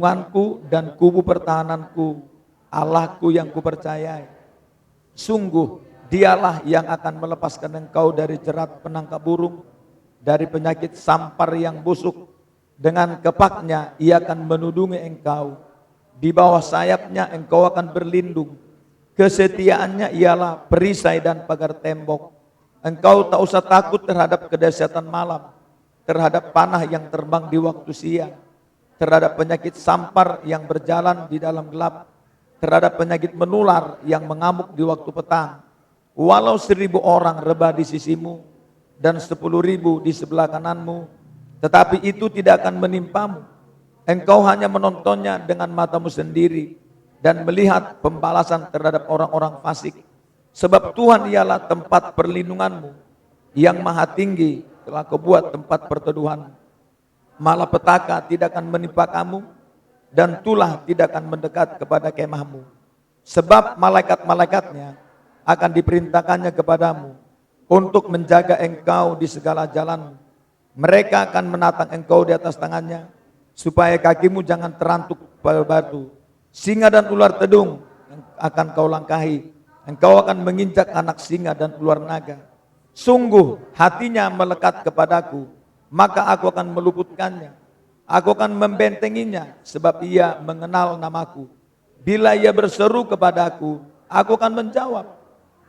Tuhanku dan kubu pertahananku, Allahku yang kupercayai. Sungguh dialah yang akan melepaskan engkau dari jerat penangkap burung, dari penyakit sampar yang busuk. Dengan kepaknya ia akan menudungi engkau. Di bawah sayapnya engkau akan berlindung. Kesetiaannya ialah perisai dan pagar tembok. Engkau tak usah takut terhadap kedahsyatan malam, terhadap panah yang terbang di waktu siang, terhadap penyakit sampar yang berjalan di dalam gelap, terhadap penyakit menular yang mengamuk di waktu petang. Walau 1.000 orang rebah di sisimu dan 10.000 di sebelah kananmu, tetapi itu tidak akan menimpamu. Engkau hanya menontonnya dengan matamu sendiri dan melihat pembalasan terhadap orang-orang fasik. Sebab Tuhan ialah tempat perlindunganmu, yang maha tinggi telah kau buat tempat perteduhan. Malapetaka tidak akan menimpa kamu, dan tulah tidak akan mendekat kepada kemahmu. Sebab malaikat-malaikatnya akan diperintahkannya kepadamu untuk menjaga engkau di segala jalanmu. Mereka akan menatang engkau di atas tangannya, supaya kakimu jangan terantuk pada batu. Singa dan ular tedung akan kau langkahi. Engkau akan menginjak anak singa dan ular naga. Sungguh hatinya melekat kepadaku, maka aku akan meluputkannya. Aku akan membentenginya, sebab ia mengenal namaku. Bila ia berseru kepadaku, aku akan menjawab.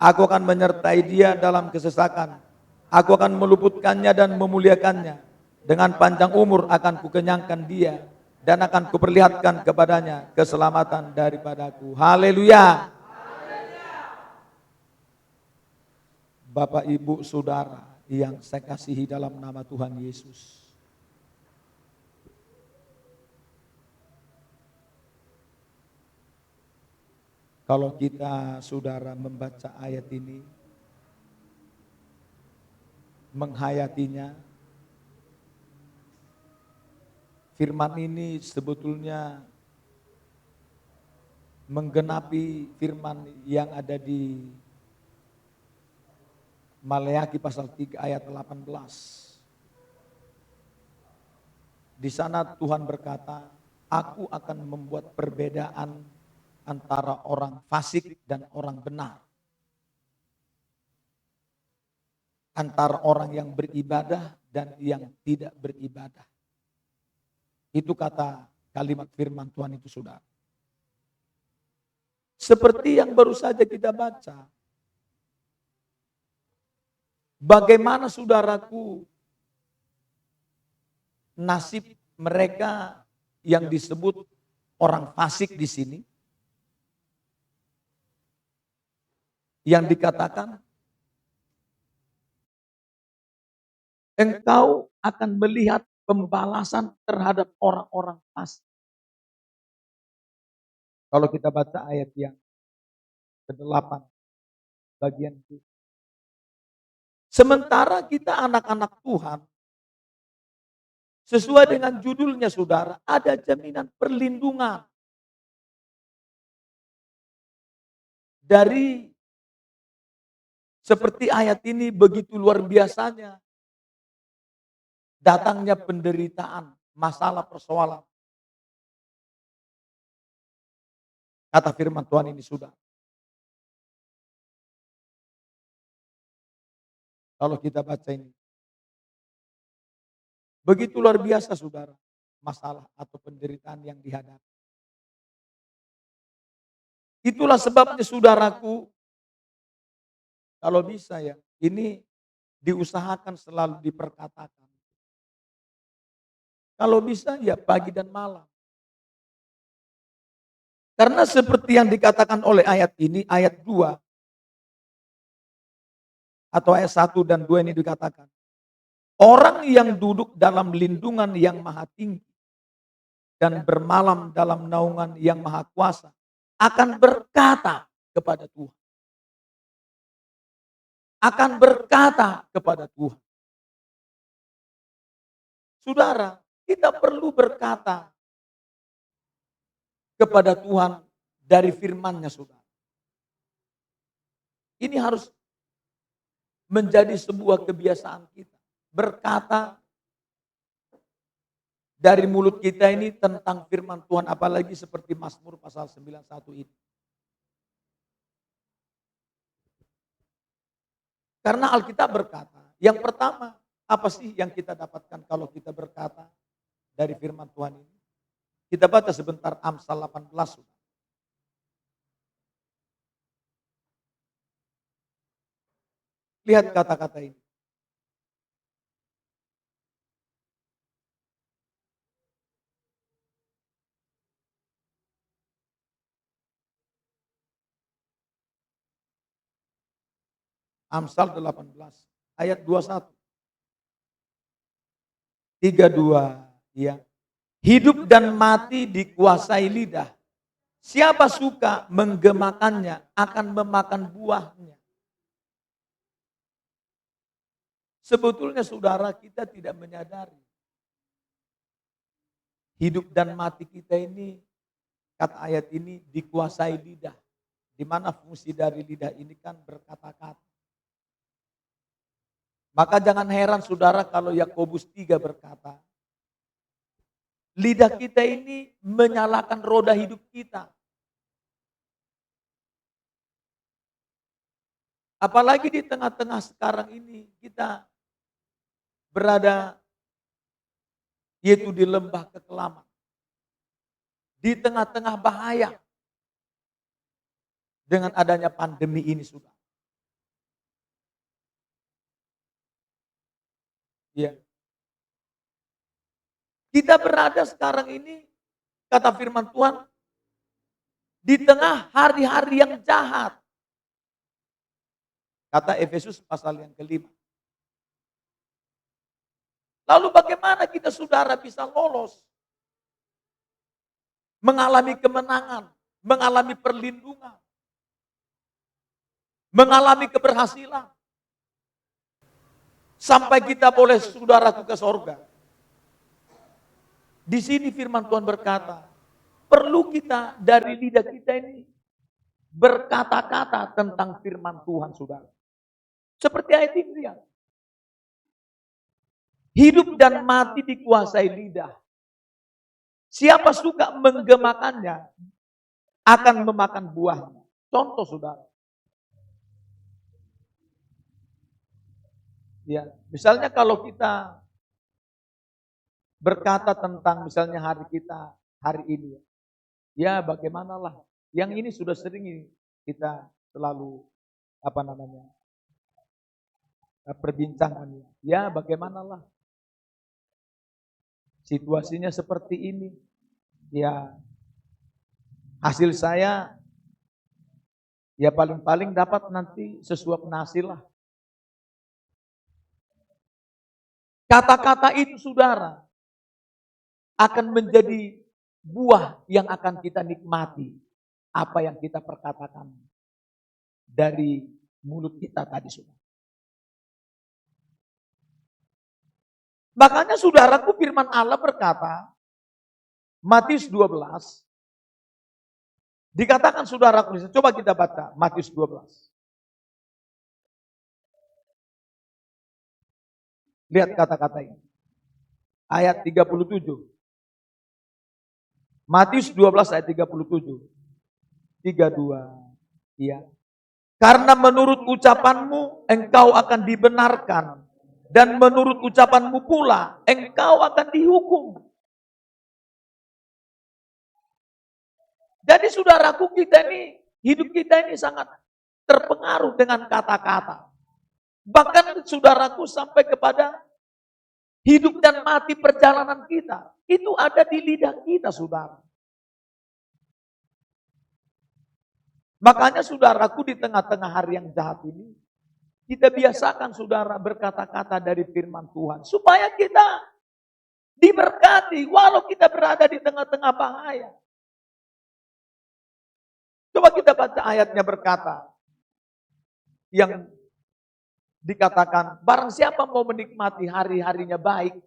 Aku akan menyertai dia dalam kesesakan. Aku akan meluputkannya dan memuliakannya. Dengan panjang umur akan kukenyangkan dia, dan akan kuperlihatkan kepadanya keselamatan daripadaku. Haleluya. Bapak, Ibu, Saudara yang saya kasihi dalam nama Tuhan Yesus. Kalau kita, saudara, membaca ayat ini, menghayatinya, firman ini sebetulnya menggenapi firman yang ada di Maleakhi pasal 3 ayat 18. Di sana Tuhan berkata, aku akan membuat perbedaan antara orang fasik dan orang benar. Antara orang yang beribadah dan yang tidak beribadah. Itu kata kalimat firman Tuhan itu, saudara. Seperti yang baru saja kita baca. Bagaimana, saudaraku, nasib mereka yang disebut orang fasik di sini? Yang dikatakan, engkau akan melihat pembalasan terhadap orang-orang fasik. Kalau kita baca ayat yang ke-8 bagian itu. Sementara kita anak-anak Tuhan, sesuai dengan judulnya, saudara, ada jaminan perlindungan dari seperti ayat ini begitu luar biasanya datangnya penderitaan, masalah, persoalan. Kata firman Tuhan ini, sudah. Kalau kita baca ini, begitu luar biasa, saudara, masalah atau penderitaan yang dihadapi. Itulah sebabnya, saudaraku, kalau bisa ya, ini diusahakan selalu diperkatakan. Kalau bisa ya pagi dan malam. Karena seperti yang dikatakan oleh ayat ini, ayat 2 atau ayat 1 dan 2 ini dikatakan, orang yang duduk dalam lindungan yang maha tinggi dan bermalam dalam naungan yang maha kuasa akan berkata kepada Tuhan. Akan berkata kepada Tuhan. Saudara, kita perlu berkata kepada Tuhan dari firman-Nya, saudara. Ini harus menjadi sebuah kebiasaan kita. Berkata dari mulut kita ini tentang firman Tuhan, apalagi seperti Mazmur pasal 91 ini. Karena Alkitab berkata, yang pertama, apa sih yang kita dapatkan kalau kita berkata dari firman Tuhan ini? Kita baca sebentar Amsal 18. Lihat kata-kata ini. Amsal 18 ayat 21. 32, ya. Hidup dan mati dikuasai lidah. Siapa suka menggemakannya akan memakan buahnya. Sebetulnya saudara, kita tidak menyadari hidup dan mati kita ini, kata ayat ini, dikuasai lidah. Di mana fungsi dari lidah ini kan berkata-kata. Maka jangan heran saudara kalau Yakobus 3 berkata, lidah kita ini menyalakan roda hidup kita. Apalagi di tengah-tengah sekarang ini kita berada yaitu di lembah kekelaman. Di tengah-tengah bahaya dengan adanya pandemi ini sudah. Ya. Kita berada sekarang ini, kata firman Tuhan, di tengah hari-hari yang jahat. Kata Efesus pasal yang kelima. Lalu bagaimana kita saudara bisa lolos? Mengalami kemenangan, mengalami perlindungan, mengalami keberhasilan. Sampai kita boleh saudaraku ke sorga. Di sini firman Tuhan berkata, perlu kita dari lidah kita ini berkata-kata tentang firman Tuhan saudara. Seperti ayat ini ya. Hidup dan mati dikuasai lidah. Siapa suka menggemakannya akan memakan buahnya. Contoh saudara. Ya, misalnya kalau kita berkata tentang misalnya hari kita hari ini. Ya bagaimanalah. Yang ini sudah sering kita selalu perbincangan. Ya bagaimanalah. Situasinya seperti ini. Ya hasil saya ya paling-paling dapat nanti sesuap nasi lah. Kata-kata itu saudara akan menjadi buah yang akan kita nikmati. Apa yang kita perkatakan dari mulut kita tadi saudara. Makanya saudaraku firman Allah berkata, Matius 12, dikatakan saudaraku, coba kita baca Matius 12. Lihat kata-kata ini. Ayat 37. Matius 12 ayat 37. 32. Ya. Karena menurut ucapanmu engkau akan dibenarkan. Dan menurut ucapanmu pula engkau akan dihukum. Jadi saudaraku kita ini, hidup kita ini sangat terpengaruh dengan kata-kata. Bahkan saudaraku sampai kepada hidup dan mati perjalanan kita. Itu ada di lidah kita saudara. Makanya saudaraku di tengah-tengah hari yang jahat ini, kita biasakan saudara berkata-kata dari firman Tuhan. Supaya kita diberkati walau kita berada di tengah-tengah bahaya. Coba kita baca ayatnya berkata. Yang dikatakan, barang siapa mau menikmati hari-harinya baik,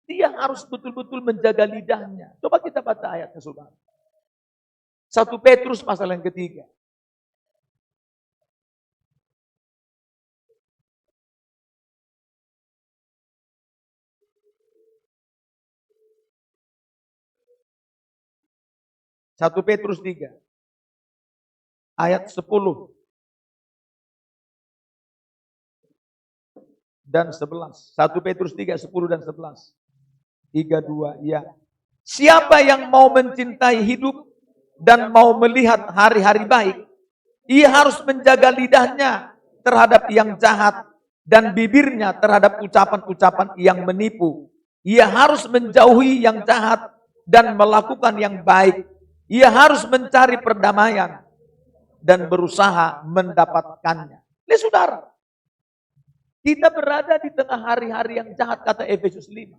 dia harus betul-betul menjaga lidahnya. Coba kita baca ayatnya saudara. 1 Petrus pasal yang ketiga. 1 Petrus 3 ayat 10 dan 11. 1 Petrus 3, 10 dan 11. 3, 2, ya. Siapa yang mau mencintai hidup dan mau melihat hari-hari baik, ia harus menjaga lidahnya terhadap yang jahat dan bibirnya terhadap ucapan-ucapan yang menipu. Ia harus menjauhi yang jahat dan melakukan yang baik. Ia harus mencari perdamaian dan berusaha mendapatkannya. Lihat saudara, kita berada di tengah hari-hari yang jahat, kata Efesus 5.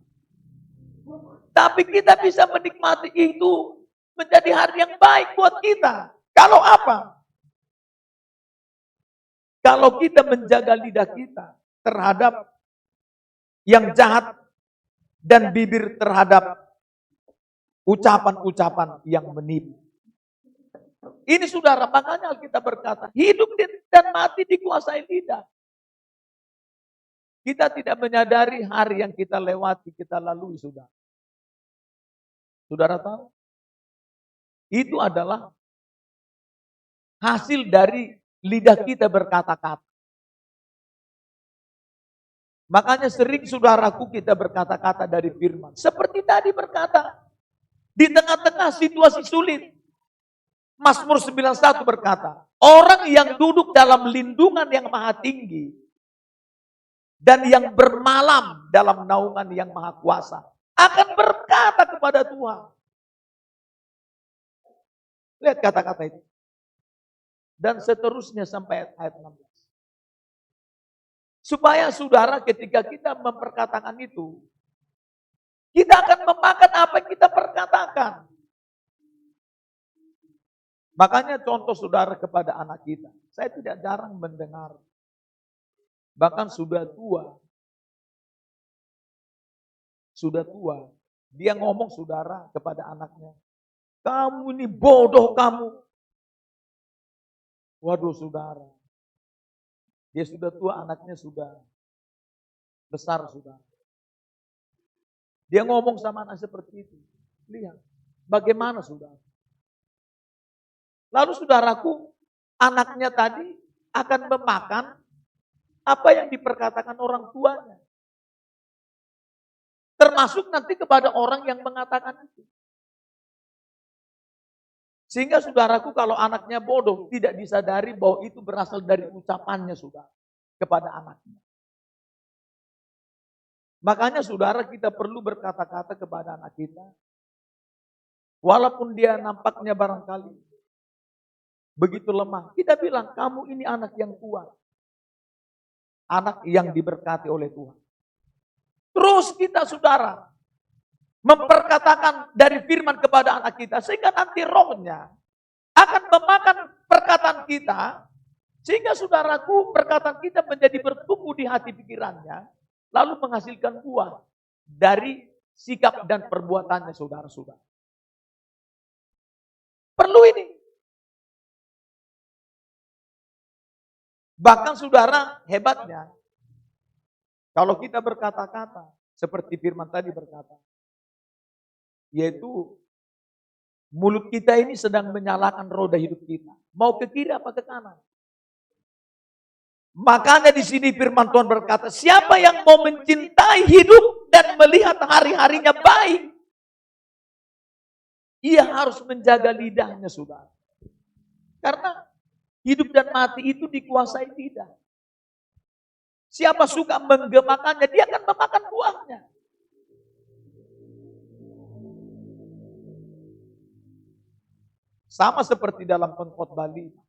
Tapi kita bisa menikmati itu menjadi hari yang baik buat kita. Kalau apa? Kalau kita menjaga lidah kita terhadap yang jahat dan bibir terhadap ucapan-ucapan yang menipu. Ini saudara, makanya kita berkata, hidup dan mati dikuasai lidah. Kita tidak menyadari hari yang kita lewati, kita lalui, saudara. Saudara tahu? Itu adalah hasil dari lidah kita berkata-kata. Makanya sering saudaraku kita berkata-kata dari firman. Seperti tadi berkata, di tengah-tengah situasi sulit. Mazmur 91 berkata, orang yang duduk dalam lindungan yang maha tinggi dan yang bermalam dalam naungan yang maha kuasa akan berkata kepada Tuhan. Lihat kata-kata itu. Dan seterusnya sampai ayat 16. Supaya saudara ketika kita memperkatakan itu, kita akan memakan apa yang kita perkatakan. Makanya contoh saudara kepada anak kita. Saya tidak jarang mendengar. Bahkan sudah tua. Dia ngomong saudara kepada anaknya. Kamu ini bodoh kamu. Waduh saudara. Dia sudah tua, anaknya sudah besar saudara. Dia ngomong sama anak seperti itu. Lihat, bagaimana saudara. Lalu saudaraku, anaknya tadi akan memakan apa yang diperkatakan orang tuanya. Termasuk nanti kepada orang yang mengatakan itu. Sehingga saudaraku kalau anaknya bodoh, tidak disadari bahwa itu berasal dari ucapannya saudara kepada anaknya. Makanya saudara kita perlu berkata-kata kepada anak kita. Walaupun dia nampaknya barangkali begitu lemah. Kita bilang kamu ini anak yang kuat. Anak yang diberkati oleh Tuhan. Terus kita saudara memperkatakan dari firman kepada anak kita. Sehingga nanti rohnya akan memakan perkataan kita. Sehingga saudaraku perkataan kita menjadi bertumbuh di hati pikirannya. Lalu menghasilkan buah dari sikap dan perbuatannya saudara-saudara. Perlu ini. Bahkan saudara hebatnya. Kalau kita berkata-kata. Seperti firman tadi berkata. Yaitu mulut kita ini sedang menyalakan roda hidup kita. Mau ke kiri apa ke kanan. Makanya di sini firman Tuhan berkata, siapa yang mau mencintai hidup dan melihat hari-harinya baik, ia harus menjaga lidahnya, saudara. Karena hidup dan mati itu dikuasai lidah. Siapa suka menggemakannya, dia akan memakan buahnya. Sama seperti dalam pengkhotbah 5.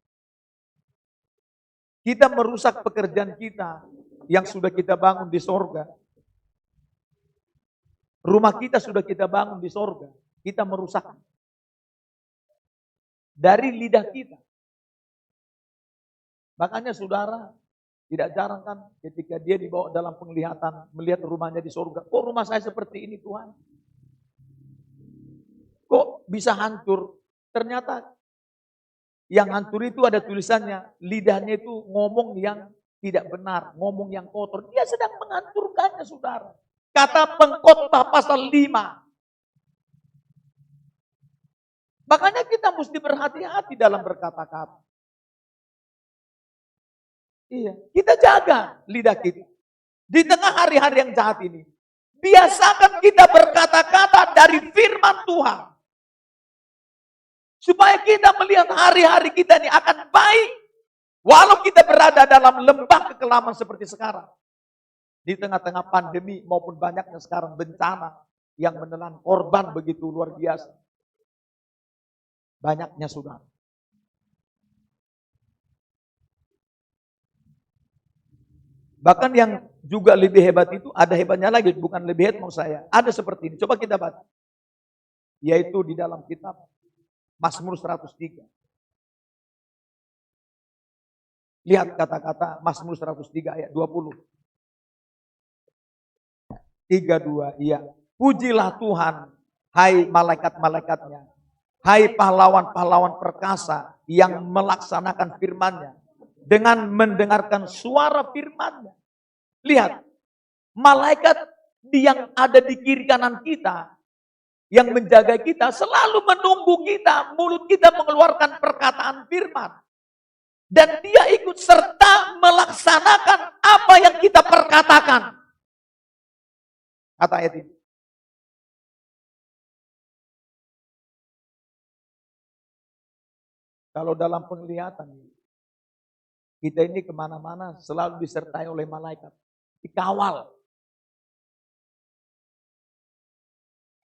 Kita merusak pekerjaan kita yang sudah kita bangun di sorga. Rumah kita sudah kita bangun di sorga. Kita merusak. Dari lidah kita. Makanya saudara, tidak jarang kan ketika dia dibawa dalam penglihatan, melihat rumahnya di sorga. Kok rumah saya seperti ini Tuhan? Kok bisa hancur? Ternyata yang hancur itu ada tulisannya, lidahnya itu ngomong yang tidak benar, ngomong yang kotor. Dia sedang menghancurkannya saudara. Kata pengkhotbah pasal 5. Makanya kita mesti berhati-hati dalam berkata-kata. Iya, kita jaga lidah kita. Di tengah hari-hari yang jahat ini, biasakan kita berkata-kata dari firman Tuhan. Supaya kita melihat hari-hari kita ini akan baik. Walau kita berada dalam lembah kekelaman seperti sekarang. Di tengah-tengah pandemi maupun banyaknya sekarang bencana yang menelan korban begitu luar biasa. Banyaknya saudara. Bahkan yang juga lebih hebat itu, ada hebatnya lagi, bukan lebih hebat mau saya. Ada seperti ini, coba kita baca. Yaitu di dalam kitab Mazmur 103. Lihat kata-kata Mazmur 103 ayat 20. 32, iya. Pujilah Tuhan, hai malaikat-malaikatnya. Hai pahlawan-pahlawan perkasa yang melaksanakan firman-Nya. Dengan mendengarkan suara firman-Nya. Lihat, malaikat yang ada di kiri kanan kita, yang menjaga kita, selalu menunggu kita, mulut kita mengeluarkan perkataan firman. Dan dia ikut serta melaksanakan apa yang kita perkatakan. Kata ayat ini. Kalau dalam penglihatan, kita ini kemana-mana selalu disertai oleh malaikat. Dikawal.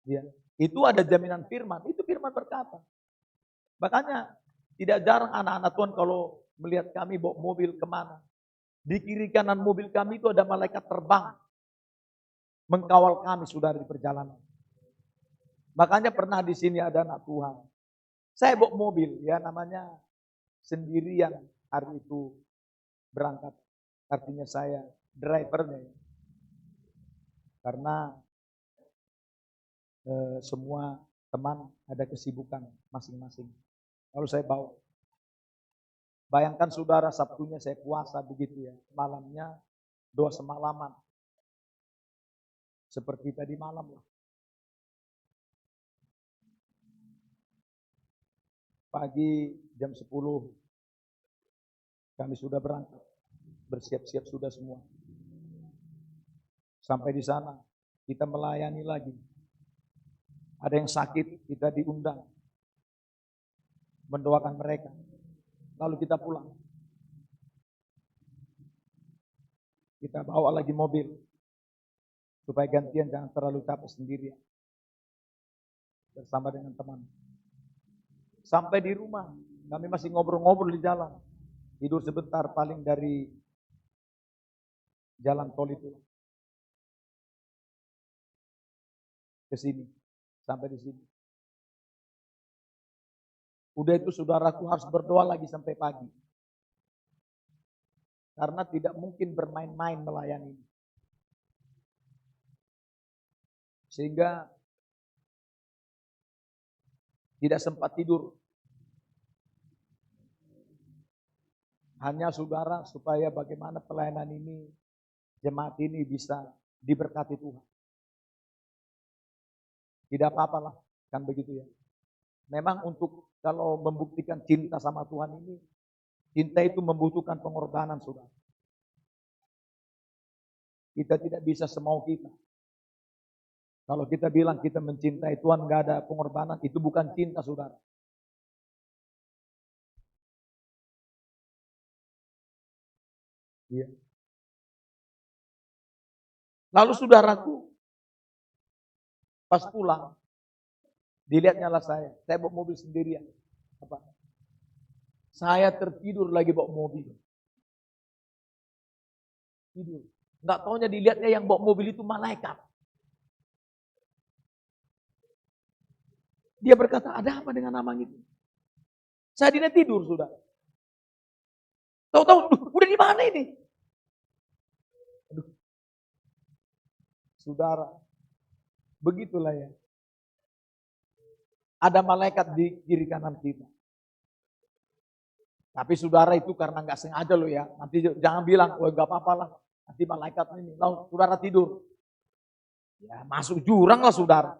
Ya, itu ada jaminan firman. Itu firman berkata. Makanya tidak jarang anak-anak Tuhan kalau melihat kami bawa mobil kemana. Di kiri kanan mobil kami itu ada malaikat terbang. Mengkawal kami sudah di perjalanan. Makanya pernah di sini ada anak Tuhan. Saya bawa mobil, ya namanya sendirian hari itu berangkat. Artinya saya drivernya. Karena semua teman ada kesibukan masing-masing. Lalu saya bawa. Bayangkan saudara, Sabtunya saya puasa begitu ya. Malamnya doa semalaman. Seperti tadi malam lah. Pagi jam 10 kami sudah berangkat. Bersiap-siap sudah semua. Sampai di sana kita melayani lagi. Ada yang sakit, kita diundang. Mendoakan mereka. Lalu kita pulang. Kita bawa lagi mobil. Supaya gantian jangan terlalu capek sendirian. Bersama dengan teman. Sampai di rumah, kami masih ngobrol-ngobrol di jalan. Tidur sebentar paling dari jalan tol itu. Ke sini, sampai di sini. Udah itu saudaraku harus berdoa lagi sampai pagi. Karena tidak mungkin bermain-main melayani. Sehingga tidak sempat tidur. Hanya saudara supaya bagaimana pelayanan ini, jemaat ini bisa diberkati Tuhan. Tidak apa-apalah, kan begitu ya. Memang untuk kalau membuktikan cinta sama Tuhan ini, cinta itu membutuhkan pengorbanan saudara. Kita tidak bisa semau kita. Kalau kita bilang kita mencintai Tuhan gak ada pengorbanan, itu bukan cinta saudara. Iya. Lalu saudaraku, pas pulang, dilihatnya lah saya bawa mobil sendirian. Apa? Saya tertidur lagi bawa mobil. Tidur. Nggak taunya dilihatnya yang bawa mobil itu malaikat. Dia berkata, ada apa dengan Amang itu? Saya tidak tidur sudah. Tahu-tahu, udah di mana ini? Aduh. Saudara, begitulah ya. Ada malaikat di kiri kanan kita. Tapi saudara itu karena nggak sengaja loh ya. Nanti jangan bilang, oh nggak apa-apa lah. Nanti malaikat ini, lalu saudara tidur. Ya masuk jurang lah saudara.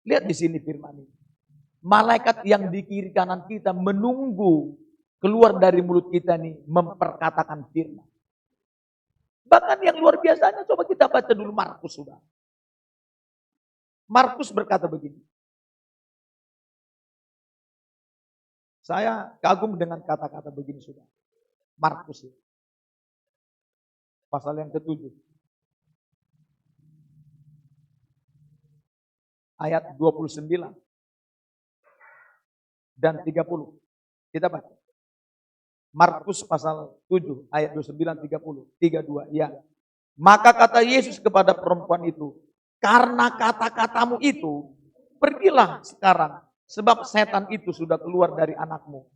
Lihat di sini firman ini. Malaikat yang di kiri kanan kita menunggu keluar dari mulut kita nih memperkatakan firman. Bahkan yang luar biasanya coba kita baca dulu Markus sudah. Markus berkata begini. Saya kagum dengan kata-kata begini sudah. Markus ya. Pasal yang ke-7. Ayat 29 dan 30. Kita baca. Markus pasal 7 ayat 29 30 32 ya. Maka kata Yesus kepada perempuan itu, karena kata-katamu itu, pergilah sekarang sebab setan itu sudah keluar dari anakmu.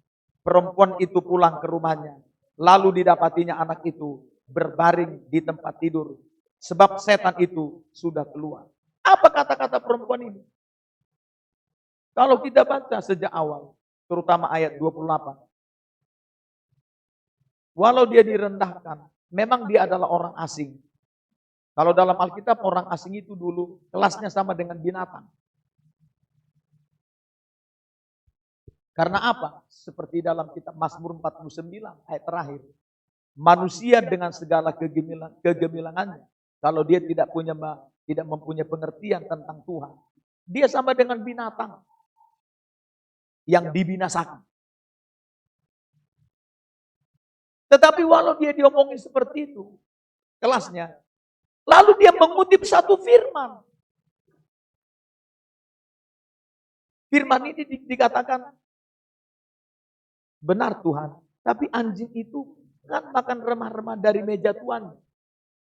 Perempuan itu pulang ke rumahnya, lalu didapatinya anak itu berbaring di tempat tidur sebab setan itu sudah keluar. Apa kata-kata perempuan ini? Kalau kita baca sejak awal, terutama ayat 28. Walau dia direndahkan, memang dia adalah orang asing. Kalau dalam Alkitab orang asing itu dulu kelasnya sama dengan binatang. Karena apa? Seperti dalam kitab Mazmur 49 ayat terakhir. Manusia dengan segala kegemilangannya, kalau dia tidak mempunyai pengertian tentang Tuhan, dia sama dengan binatang yang dibinasakan. Tetapi walau dia diomongin seperti itu, kelasnya, lalu dia mengutip satu firman. Firman ini dikatakan, benar Tuhan, tapi anjing itu kan makan remah-remah dari meja Tuhan.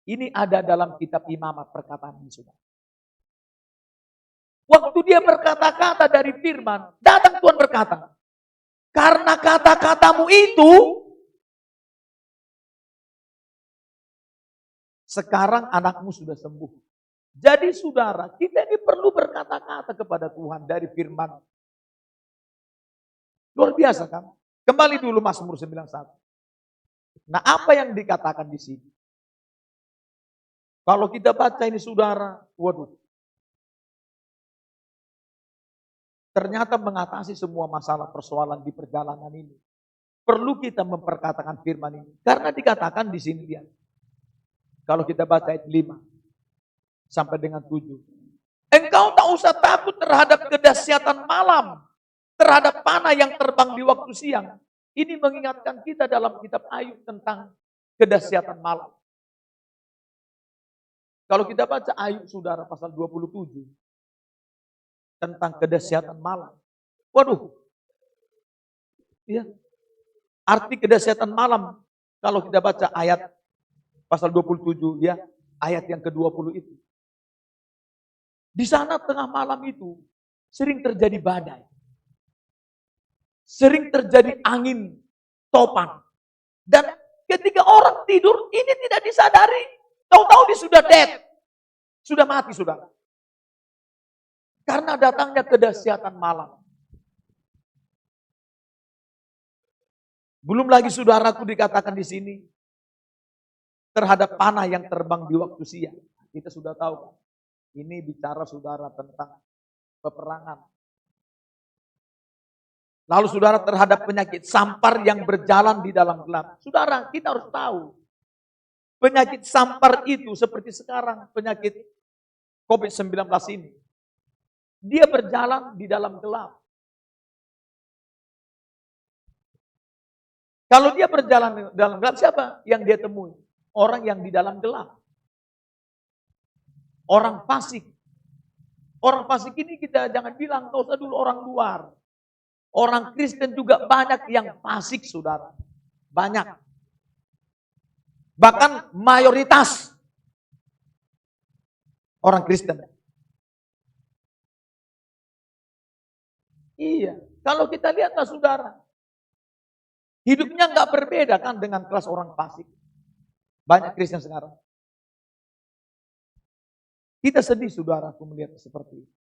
Ini ada dalam kitab Imamat perkataan ini sudah. Waktu dia berkata-kata dari firman, datang Tuhan berkata, karena kata-katamu itu, sekarang anakmu sudah sembuh. Jadi saudara, kita ini perlu berkata-kata kepada Tuhan dari firman. Luar biasa kan? Kembali dulu Mazmur 91. Nah, apa yang dikatakan di sini? Kalau kita baca ini saudara, waduh. Ternyata mengatasi semua masalah persoalan di perjalanan ini. Perlu kita memperkatakan firman ini. Karena dikatakan di sini dia. Kalau kita baca ayat 5 sampai dengan 7. Engkau tak usah takut terhadap kedahsyatan malam, terhadap panah yang terbang di waktu siang. Ini mengingatkan kita dalam kitab Ayub tentang kedahsyatan malam. Kalau kita baca Ayub saudara pasal 27 tentang kedahsyatan malam. Waduh. Ya. Arti kedahsyatan malam kalau kita baca ayat pasal 27 ya, ayat yang ke-20 itu. Di sana tengah malam itu sering terjadi badai. Sering terjadi angin topan. Dan ketika orang tidur ini tidak disadari. Tahu-tahu dia sudah dead. Sudah mati sudah. Karena datangnya kedahsyatan malam. Belum lagi saudaraku dikatakan di sini. Terhadap panah yang terbang di waktu siang. Kita sudah tahu kan. Ini bicara saudara tentang peperangan. Lalu saudara terhadap penyakit sampar yang berjalan di dalam gelap. Saudara kita harus tahu. Penyakit sampar itu seperti sekarang penyakit COVID-19 ini. Dia berjalan di dalam gelap. Kalau dia berjalan di dalam gelap siapa yang dia temui? Orang yang di dalam gelap. Orang fasik. Orang fasik ini kita jangan bilang, gak usah dulu orang luar. Orang Kristen juga banyak yang fasik, saudara. Banyak. Bahkan mayoritas orang Kristen. Iya, kalau kita lihatlah saudara. Hidupnya gak berbeda kan dengan kelas orang fasik. Banyak Kristen sekarang. Kita sedih saudara aku melihat seperti itu.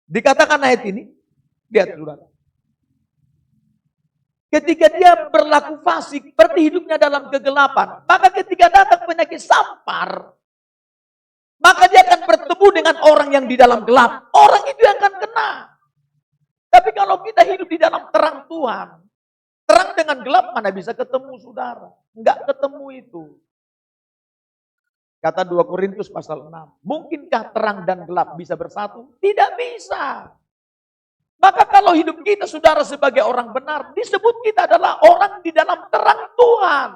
Dikatakan ayat ini, lihat saudara. Ketika dia berlaku fasik, berarti hidupnya dalam kegelapan. Maka ketika datang penyakit sampar, maka dia akan bertemu dengan orang orang yang di dalam gelap, orang itu yang akan kena. Tapi kalau kita hidup di dalam terang Tuhan, terang dengan gelap mana bisa ketemu saudara? Enggak ketemu itu. Kata 2 Korintus pasal 6. Mungkinkah terang dan gelap bisa bersatu? Tidak bisa. Maka kalau hidup kita saudara sebagai orang benar, disebut kita adalah orang di dalam terang Tuhan.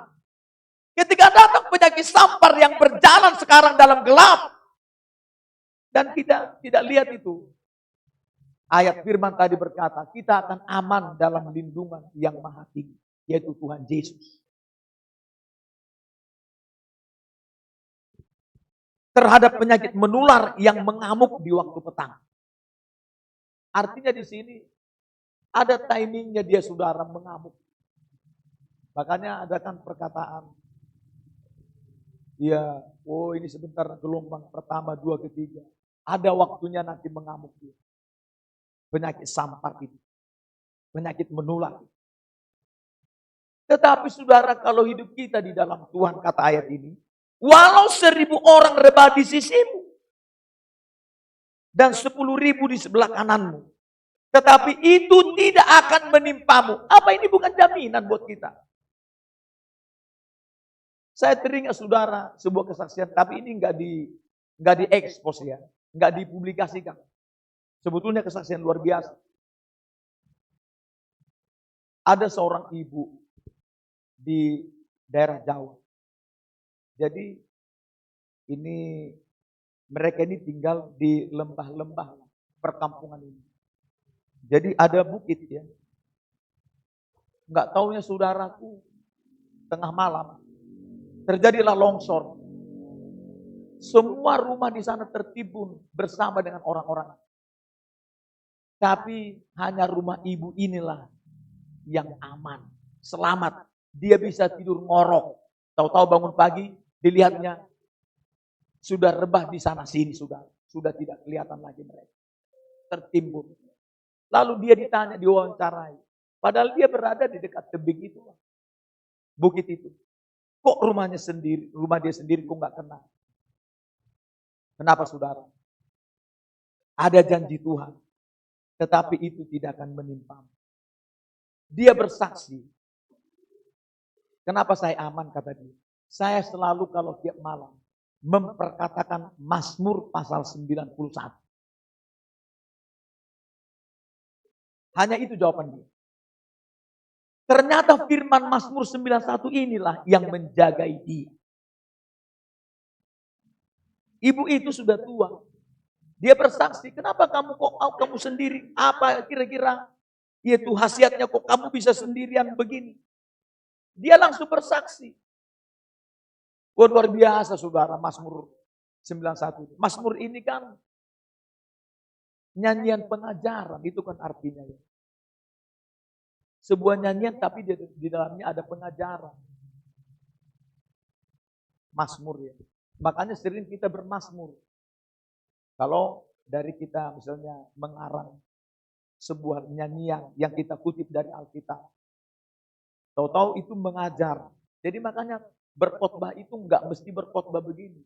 Ketika datang penyakit sampar yang berjalan sekarang dalam gelap, dan kita tidak lihat itu. Ayat firman tadi berkata, kita akan aman dalam lindungan yang maha tinggi, yaitu Tuhan Yesus. Terhadap penyakit menular yang mengamuk di waktu petang. Artinya di sini ada timingnya dia saudara mengamuk. Makanya ada kan perkataan, ya, oh ini sebentar gelombang pertama, 2, ketiga. Ada waktunya nanti mengamuk dia. Penyakit sampar itu. Penyakit menular. Tetapi saudara kalau hidup kita di dalam Tuhan, kata ayat ini, walau 1.000 orang rebah di sisimu, dan 10.000 di sebelah kananmu, tetapi itu tidak akan menimpamu. Apa ini bukan jaminan buat kita? Saya teringat saudara sebuah kesaksian, tapi ini nggak diekspos ya, nggak dipublikasikan. Sebetulnya kesaksian luar biasa. Ada seorang ibu di daerah Jawa. Jadi mereka ini tinggal di lembah-lembah perkampungan ini. Jadi ada bukit ya. Nggak taunya saudaraku, tengah malam terjadilah longsor. Semua rumah di sana tertimbun bersama dengan orang-orang. Tapi hanya rumah ibu inilah yang aman, selamat. Dia bisa tidur ngorok. Tahu-tahu bangun pagi, dilihatnya sudah rebah di sana sini sudah tidak kelihatan lagi mereka. Tertimbun. Lalu dia ditanya, diwawancarai. Padahal dia berada di dekat tebing itu, bukit itu. Kok rumah dia sendiri kok nggak kena? Kenapa saudara? Ada janji Tuhan. Tetapi itu tidak akan menimpa. Dia bersaksi. Kenapa saya aman, kata dia. Saya selalu kalau tiap malam memperkatakan Mazmur pasal 91. Hanya itu jawaban dia. Ternyata firman Mazmur 91 inilah yang menjagai dia. Ibu itu sudah tua. Dia bersaksi, kenapa kamu sendiri? Apa kira-kira yaitu khasiatnya kok kamu bisa sendirian begini? Dia langsung bersaksi. Wah, luar biasa saudara, Mazmur 91. Mazmur ini kan nyanyian pengajaran, itu kan artinya ya. Sebuah nyanyian tapi di dalamnya ada pengajaran. Mazmur ya. Makanya sering kita bermazmur. Kalau dari kita misalnya mengarang sebuah nyanyian yang kita kutip dari Alkitab. Tahu-tahu itu mengajar. Jadi makanya berkhotbah itu enggak mesti berkhotbah begini.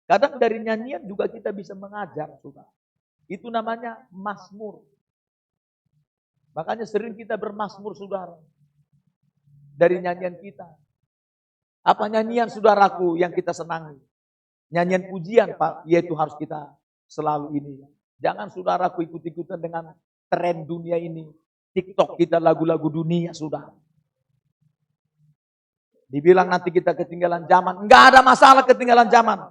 Kadang dari nyanyian juga kita bisa mengajar, saudara. Itu namanya mazmur. Makanya sering kita bermazmur, saudara. Dari nyanyian kita. Apa nyanyian saudaraku yang kita senangi? Nyanyian pujian, Pak, yaitu harus kita selalu ini. Jangan saudaraku ikut-ikutan dengan tren dunia ini. TikTok kita lagu-lagu dunia, saudara. Dibilang nanti kita ketinggalan zaman. Enggak ada masalah ketinggalan zaman.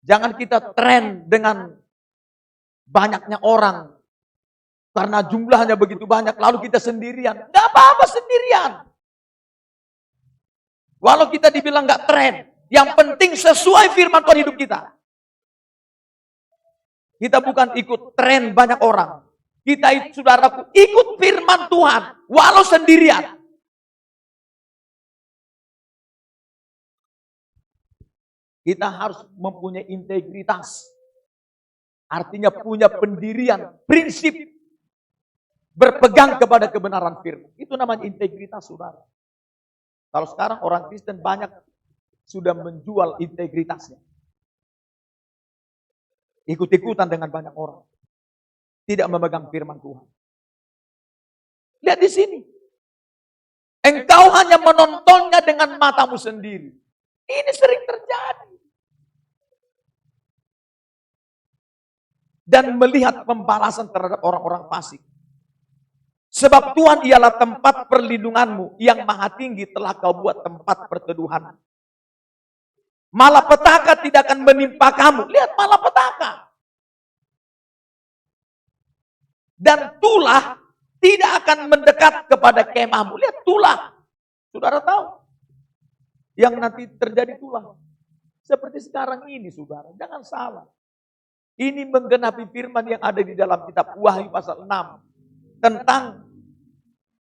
Jangan kita tren dengan banyaknya orang. Karena jumlahnya begitu banyak. Lalu kita sendirian. Enggak apa-apa sendirian. Walau kita dibilang enggak tren. Yang penting sesuai firman Tuhan hidup kita. Kita bukan ikut tren banyak orang. Kita itu, saudaraku, ikut firman Tuhan. Walau sendirian. Kita harus mempunyai integritas. Artinya punya pendirian, prinsip. Berpegang kepada kebenaran firman. Itu namanya integritas, saudara. Kalau sekarang orang Kristen banyak sudah menjual integritasnya. Ikut-ikutan dengan banyak orang. Tidak memegang firman Tuhan. Lihat di sini. Engkau hanya menontonnya dengan matamu sendiri. Ini sering terjadi. Dan melihat pembalasan terhadap orang-orang fasik. Sebab Tuhan ialah tempat perlindunganmu yang maha tinggi telah kau buat tempat perteduhan. Malapetaka tidak akan menimpa kamu. Lihat malapetaka. Dan tulah tidak akan mendekat kepada kemahmu. Lihat tulah. Saudara tahu. Yang nanti terjadi tulah. Seperti sekarang ini saudara. Jangan salah. Ini menggenapi firman yang ada di dalam kitab Wahyu pasal 6. Tentang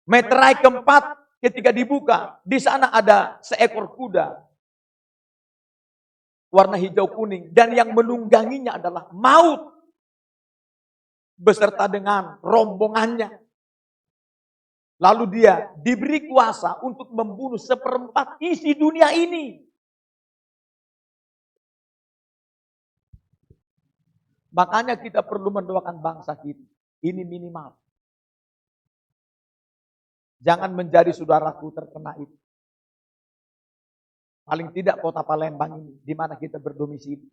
meterai keempat ketika dibuka. Di sana ada seekor kuda. Warna hijau kuning. Dan yang menungganginya adalah maut. Beserta dengan rombongannya. Lalu dia diberi kuasa untuk membunuh seperempat isi dunia ini. Makanya kita perlu mendoakan bangsa kita. Ini minimal. Jangan menjadi saudaraku terkena itu. Paling tidak kota Palembang ini, di mana kita berdomisili.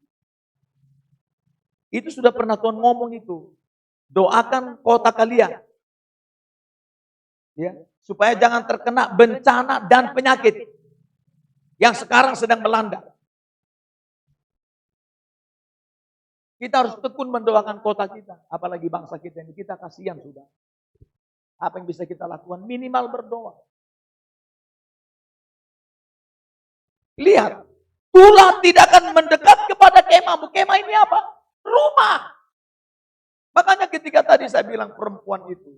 Itu sudah pernah Tuhan ngomong itu. Doakan kota kalian. Ya, supaya jangan terkena bencana dan penyakit yang sekarang sedang melanda. Kita harus tekun mendoakan kota kita, apalagi bangsa kita ini. Kita kasihan sudah. Apa yang bisa kita lakukan? Minimal berdoa. Lihat, tulah tidak akan mendekat kepada kemahmu. Kemah ini apa? Rumah. Makanya ketika tadi saya bilang perempuan itu,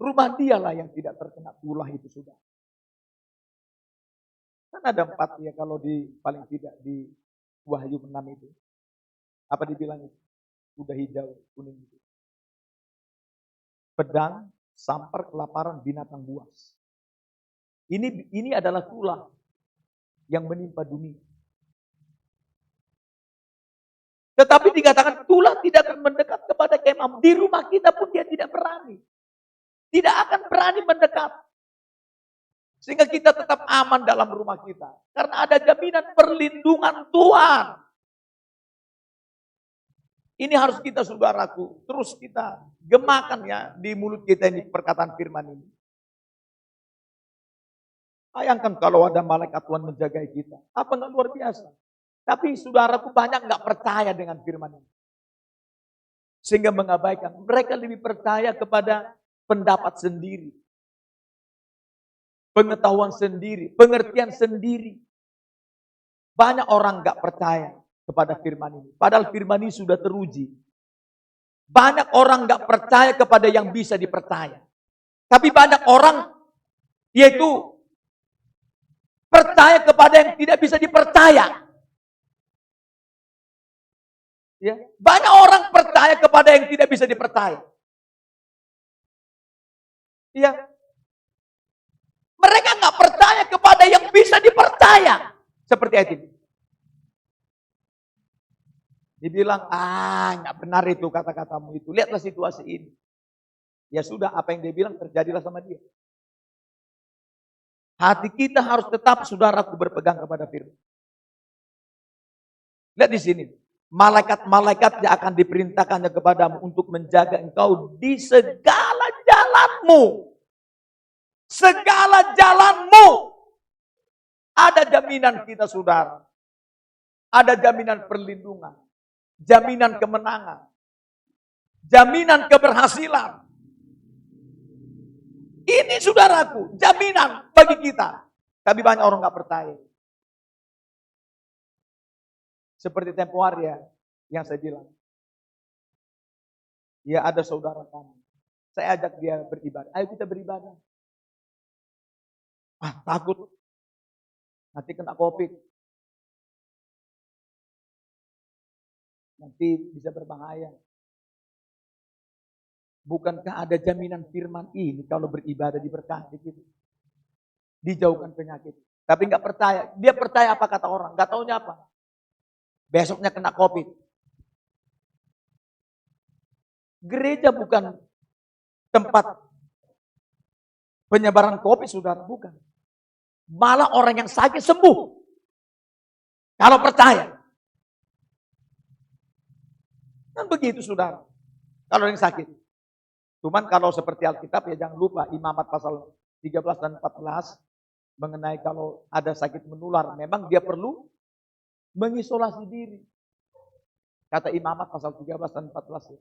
rumah dialah yang tidak terkena tulah itu sudah. Kan ada 4 ya kalau di paling tidak di Wahyu 6 itu. Apa dibilangnya? Kuda hijau, kuning itu. Pedang, sampar, kelaparan, binatang buas. Ini adalah tulah yang menimpa dunia. Tetapi dikatakan tulah tidak akan mendekat kepada kemah. Di rumah kita pun dia tidak berani. Tidak akan berani mendekat. Sehingga kita tetap aman dalam rumah kita. Karena ada jaminan perlindungan Tuhan. Ini harus kita saudaraku, terus kita gemakan ya di mulut kita ini perkataan firman ini. Bayangkan kalau ada malaikat Tuhan menjaga kita. Apa enggak luar biasa? Tapi saudaraku banyak enggak percaya dengan firman ini. Sehingga mengabaikan. Mereka lebih percaya kepada pendapat sendiri. Pengetahuan sendiri. Pengertian sendiri. Banyak orang enggak percaya kepada firman ini. Padahal firman ini sudah teruji. Banyak orang enggak percaya kepada yang bisa dipercaya. Tapi banyak orang yaitu percaya kepada yang tidak bisa dipercaya. Ya, banyak orang percaya kepada yang tidak bisa dipercaya. Ya. Mereka enggak percaya kepada yang bisa dipercaya. Seperti ayat ini. Dibilang, nggak benar itu kata-katamu itu. Lihatlah situasi ini. Ya sudah, apa yang dia bilang terjadilah sama dia. Hati kita harus tetap, saudaraku, berpegang kepada firman. Lihat di sini. Malaikat-malaikat yang akan diperintahkannya kepadamu untuk menjaga engkau di segala jalanmu. Segala jalanmu. Ada jaminan kita, saudara. Ada jaminan perlindungan. Jaminan kemenangan. Jaminan keberhasilan. Ini saudaraku, jaminan bagi kita. Tapi banyak orang gak percaya. Seperti tempo hari ya, yang saya bilang. Ya ada saudara kami. Saya ajak dia beribadah. Ayo kita beribadah. Takut. Nanti kena COVID. Nanti bisa berbahaya. Bukankah ada jaminan firman ini kalau beribadah diberkati gitu? Dijauhkan penyakit. Tapi nggak percaya. Dia percaya apa kata orang. Nggak taunya apa. besoknya kena COVID. Gereja bukan tempat penyebaran COVID, saudara, bukan. Malah orang yang sakit sembuh. Kalau percaya. Kan begitu, saudara. Kalau yang sakit. Cuman kalau seperti Alkitab ya jangan lupa Imamat pasal 13 dan 14 mengenai kalau ada sakit menular, memang dia perlu mengisolasi diri. Kata Imamat pasal 13 dan 14.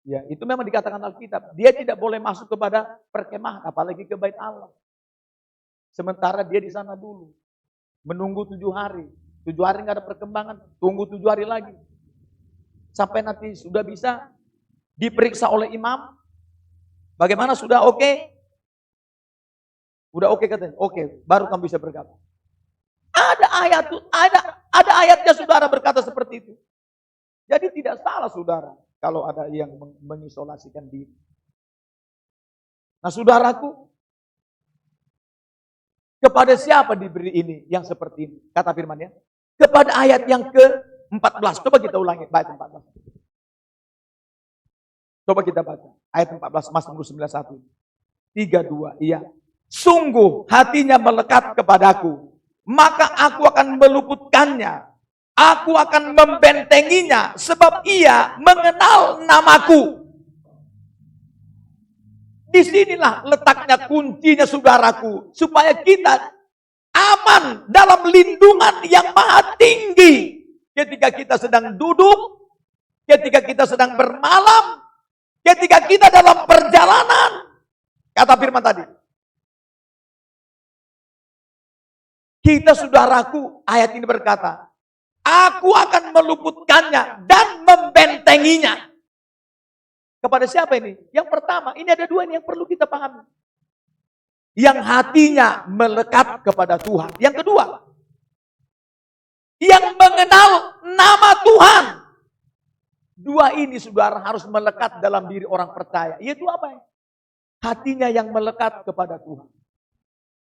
Ya, itu memang dikatakan Alkitab. Dia tidak boleh masuk kepada perkemahan, apalagi ke bait Allah. Sementara dia di sana dulu. Menunggu 7 hari. 7 hari nggak ada perkembangan, tunggu 7 hari lagi. Sampai nanti sudah bisa diperiksa oleh imam. Bagaimana, sudah oke? Udah oke katanya. Oke, baru kamu bisa berkata. Ada ayatnya saudara berkata seperti itu. Jadi tidak salah saudara kalau ada yang mengisolasikan diri. Nah, saudaraku, kepada siapa diberi ini yang seperti ini? Kata firman ya. Kepada ayat yang ke-14. Coba kita ulangi ayat 14. Coba kita baca. Ayat 14 Mazmur 91. 3-2. Iya. Sungguh hatinya melekat kepadaku. Maka aku akan meluputkannya. Aku akan membentenginya. Sebab ia mengenal namaku. Disinilah letaknya kuncinya saudaraku. Supaya kita aman dalam lindungan yang maha tinggi. Ketika kita sedang duduk. Ketika kita sedang bermalam. Ketika kita dalam perjalanan, kata firman tadi, kita saudaraku, ayat ini berkata, aku akan meluputkannya dan membentenginya. Kepada siapa ini? Yang pertama, ini ada dua ini yang perlu kita pahami. Yang hatinya melekat kepada Tuhan. Yang kedua, yang mengenal nama Tuhan. Dua ini saudara harus melekat dalam diri orang percaya. Yaitu apa ya? Hatinya yang melekat kepada Tuhan.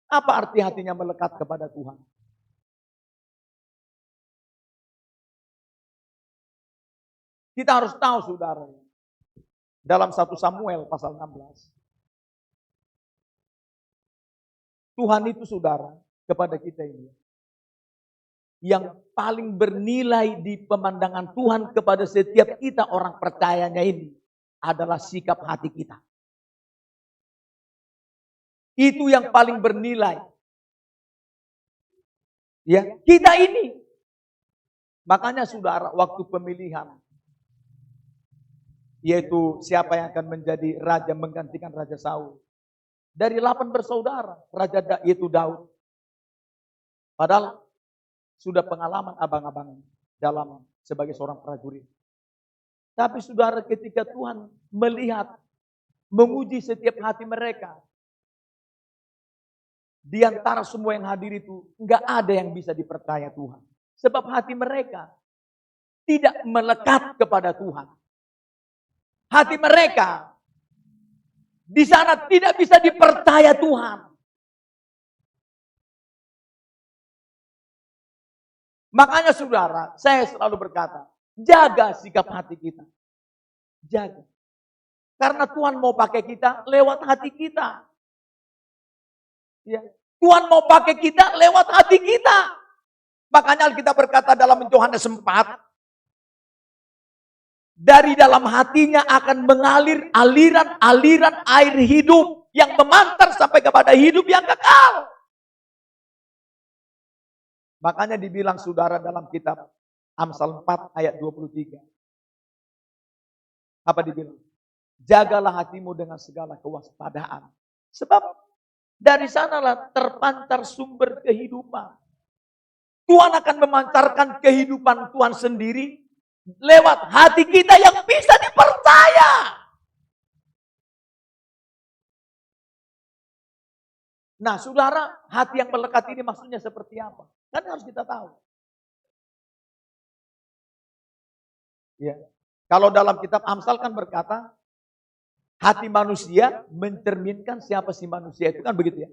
Apa arti hatinya melekat kepada Tuhan? Kita harus tahu saudara. Dalam 1 Samuel pasal 16. Tuhan itu saudara kepada kita ini. Yang paling bernilai di pemandangan Tuhan kepada setiap kita orang percayanya ini adalah sikap hati kita. Itu yang paling bernilai. Ya, kita ini. Makanya saudara, waktu pemilihan, yaitu siapa yang akan menjadi raja menggantikan Raja Saul. Dari 8 bersaudara, yaitu Daud. Padahal sudah pengalaman abang-abang dalam sebagai seorang prajurit. Tapi saudara, ketika Tuhan melihat, menguji setiap hati mereka. Di antara semua yang hadir itu, enggak ada yang bisa dipercaya Tuhan. Sebab hati mereka tidak melekat kepada Tuhan. Hati mereka di sana tidak bisa dipercaya Tuhan. Makanya saudara, saya selalu berkata, jaga sikap hati kita. Jaga. Karena Tuhan mau pakai kita lewat hati kita. Ya. Tuhan mau pakai kita lewat hati kita. Makanya Alkitab berkata dalam Yohanes 4, dari dalam hatinya akan mengalir aliran-aliran air hidup yang memantar sampai kepada hidup yang kekal. Makanya dibilang saudara dalam kitab Amsal 4 ayat 23. Apa dibilang? Jagalah hatimu dengan segala kewaspadaan. Sebab dari sanalah terpancar sumber kehidupan. Tuhan akan memancarkan kehidupan Tuhan sendiri lewat hati kita yang bisa dipercaya. Nah saudara, hati yang melekat ini maksudnya seperti apa? Kan harus kita tahu. Ya. Kalau dalam kitab Amsal kan berkata, hati manusia mencerminkan siapa si manusia itu, kan begitu ya.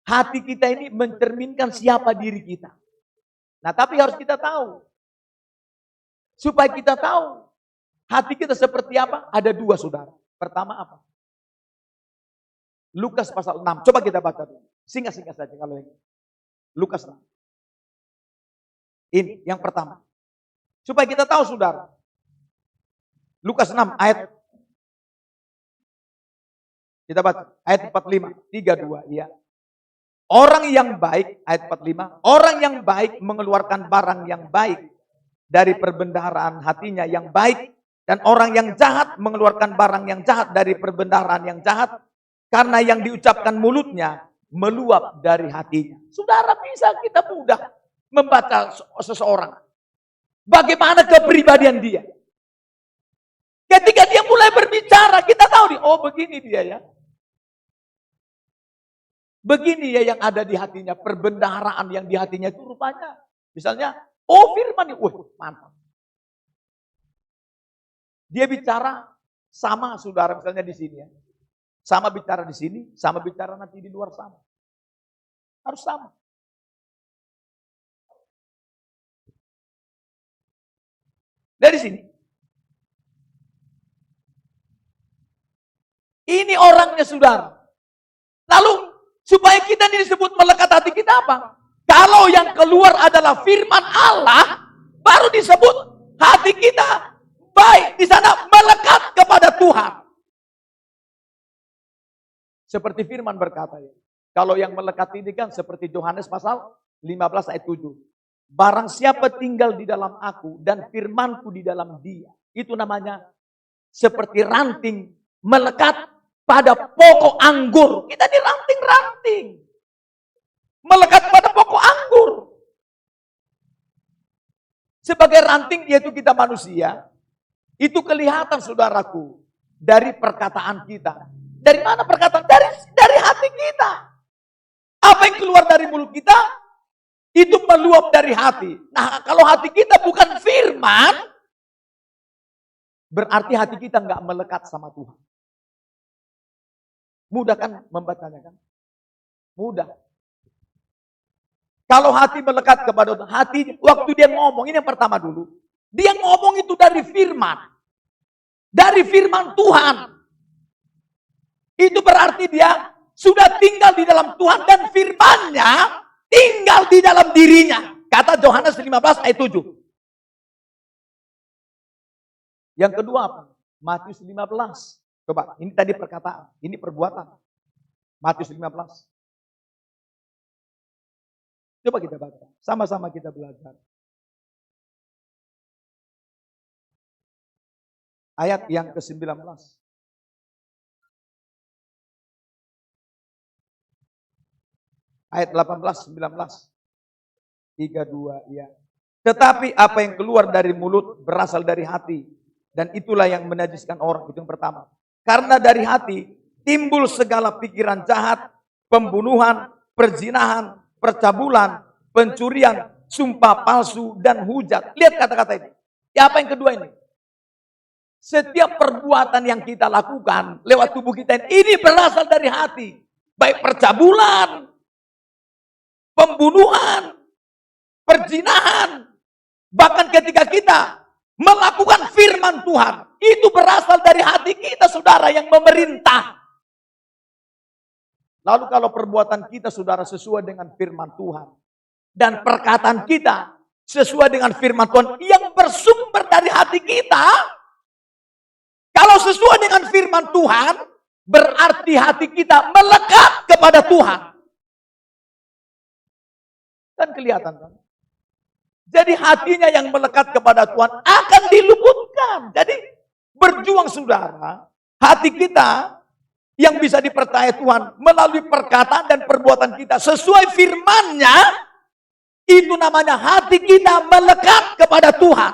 Hati kita ini mencerminkan siapa diri kita. Nah, tapi harus kita tahu. Supaya kita tahu hati kita seperti apa, ada dua, saudara. Pertama apa? Lukas pasal 6. Coba kita baca dulu. Singkat-singkat saja kalau ini. Lukas 6. Ini yang pertama. Supaya kita tahu, saudara. Lukas 6 ayat. Kita baca ayat 45, 32, iya. Orang yang baik, ayat 45, orang yang baik mengeluarkan barang yang baik dari perbendaharaan hatinya yang baik, dan orang yang jahat mengeluarkan barang yang jahat dari perbendaharaan yang jahat, karena yang diucapkan mulutnya meluap dari hatinya. Saudara, bisa kita mudah membaca seseorang. Bagaimana kepribadian dia. Ketika dia mulai berbicara, kita tahu nih, oh begini dia ya. Begini ya yang ada di hatinya, perbendaharaan yang di hatinya itu rupanya. Misalnya, oh firman, mantap. Dia bicara sama saudara misalnya di sini ya. Sama bicara di sini, sama bicara nanti di luar sana. Harus sama. Dari sini. Ini orangnya saudara. Lalu supaya kita disebut melekat hati kita apa? Kalau yang keluar adalah firman Allah, baru disebut hati kita baik. Di sana melekat kepada Tuhan. Seperti firman berkata ya. Kalau yang melekat ini kan seperti Yohanes pasal 15 ayat 7. Barang siapa tinggal di dalam aku dan firmanku di dalam dia. Itu namanya seperti ranting melekat pada pokok anggur. Kita diranting-ranting. Melekat pada pokok anggur. Sebagai ranting yaitu kita manusia. Itu kelihatan saudaraku. Dari perkataan kita. Dari mana perkataan? Dari hati kita. Apa yang keluar dari mulut kita? Itu meluap dari hati. Nah, kalau hati kita bukan firman, berarti hati kita nggak melekat sama Tuhan. Mudah kan membacanya kan? Mudah. Kalau hati melekat kepada Tuhan, hati waktu dia ngomong, ini yang pertama dulu. Dia ngomong itu dari firman. Dari firman Tuhan. Itu berarti dia sudah tinggal di dalam Tuhan dan firman-Nya tinggal di dalam dirinya. Kata Yohanes 15 ayat 7. Yang kedua apa? Matius 15. Coba, ini tadi perkataan, ini perbuatan. Matius 15. Coba kita baca, sama-sama kita belajar. Ayat yang ke-19. Ayat 18, 19. 32, ya. Tetapi apa yang keluar dari mulut berasal dari hati. Dan itulah yang menajiskan orang, itu yang pertama. Karena dari hati timbul segala pikiran jahat, pembunuhan, perzinahan, percabulan, pencurian, sumpah palsu, dan hujat. Lihat kata-kata ini. Ya, apa yang kedua ini? Setiap perbuatan yang kita lakukan lewat tubuh kita ini berasal dari hati. Baik percabulan, pembunuhan, perzinahan. Bahkan ketika kita melakukan firman Tuhan, itu berasal dari hati kita, saudara, yang memerintah. Lalu kalau perbuatan kita, saudara, sesuai dengan firman Tuhan, dan perkataan kita sesuai dengan firman Tuhan yang bersumber dari hati kita, kalau sesuai dengan firman Tuhan, berarti hati kita melekat kepada Tuhan. Kan kelihatan kan? Jadi hatinya yang melekat kepada Tuhan akan diluputkan. Jadi berjuang saudara, hati kita yang bisa dipercaya Tuhan melalui perkataan dan perbuatan kita sesuai firman-Nya, itu namanya hati kita melekat kepada Tuhan.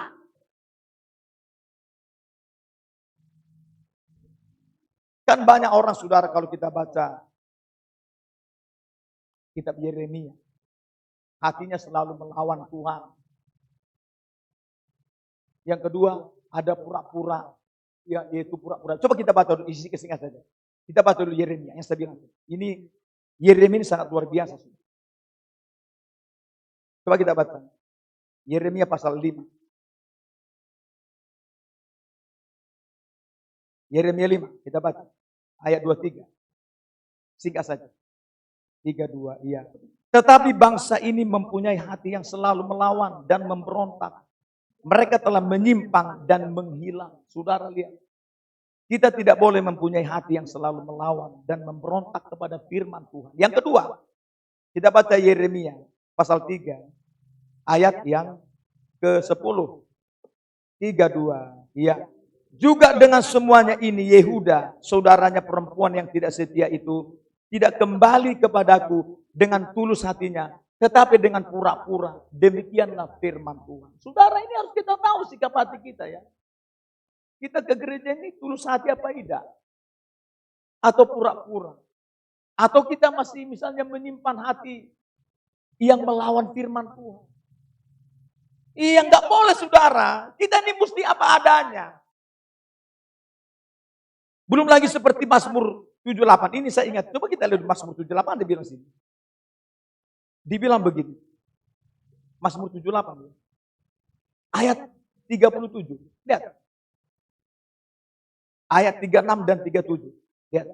Kan banyak orang saudara kalau kita baca kitab Yeremia, hatinya selalu melawan Tuhan. Yang kedua, ada pura-pura, yaitu pura-pura. Coba kita baca dulu, isi kesingkat saja. Kita baca dulu Yeremia yang saya bilang. Ini Yeremia ini sangat luar biasa. Coba kita baca. Yeremia pasal 5. Yeremia 5, kita baca. Ayat 23. Singkat saja. 32, iya. Tetapi bangsa ini mempunyai hati yang selalu melawan dan memberontak. Mereka telah menyimpang dan menghilang. Saudara lihat. Kita tidak boleh mempunyai hati yang selalu melawan dan memberontak kepada firman Tuhan. Yang kedua, kita baca Yeremia pasal 3. Ayat yang ke-10. 32. Iya. Juga dengan semuanya ini Yehuda, saudaranya perempuan yang tidak setia itu, tidak kembali kepadaku dengan tulus hatinya, tetapi dengan pura-pura. Demikianlah firman Tuhan. Saudara, ini harus kita tahu sikap hati kita ya. Kita ke gereja ini tulus hati apa tidak? Atau pura-pura? Atau kita masih misalnya menyimpan hati yang melawan firman Tuhan? Iya, nggak boleh saudara. Kita ini mesti apa adanya. Belum lagi seperti Mazmur 78. Ini saya ingat. Coba kita lihat Mazmur 78. Dia bilang sini. Dibilang begini. Mazmur 78. Ayat 37. Lihat. Ayat 36 dan 37. Lihat.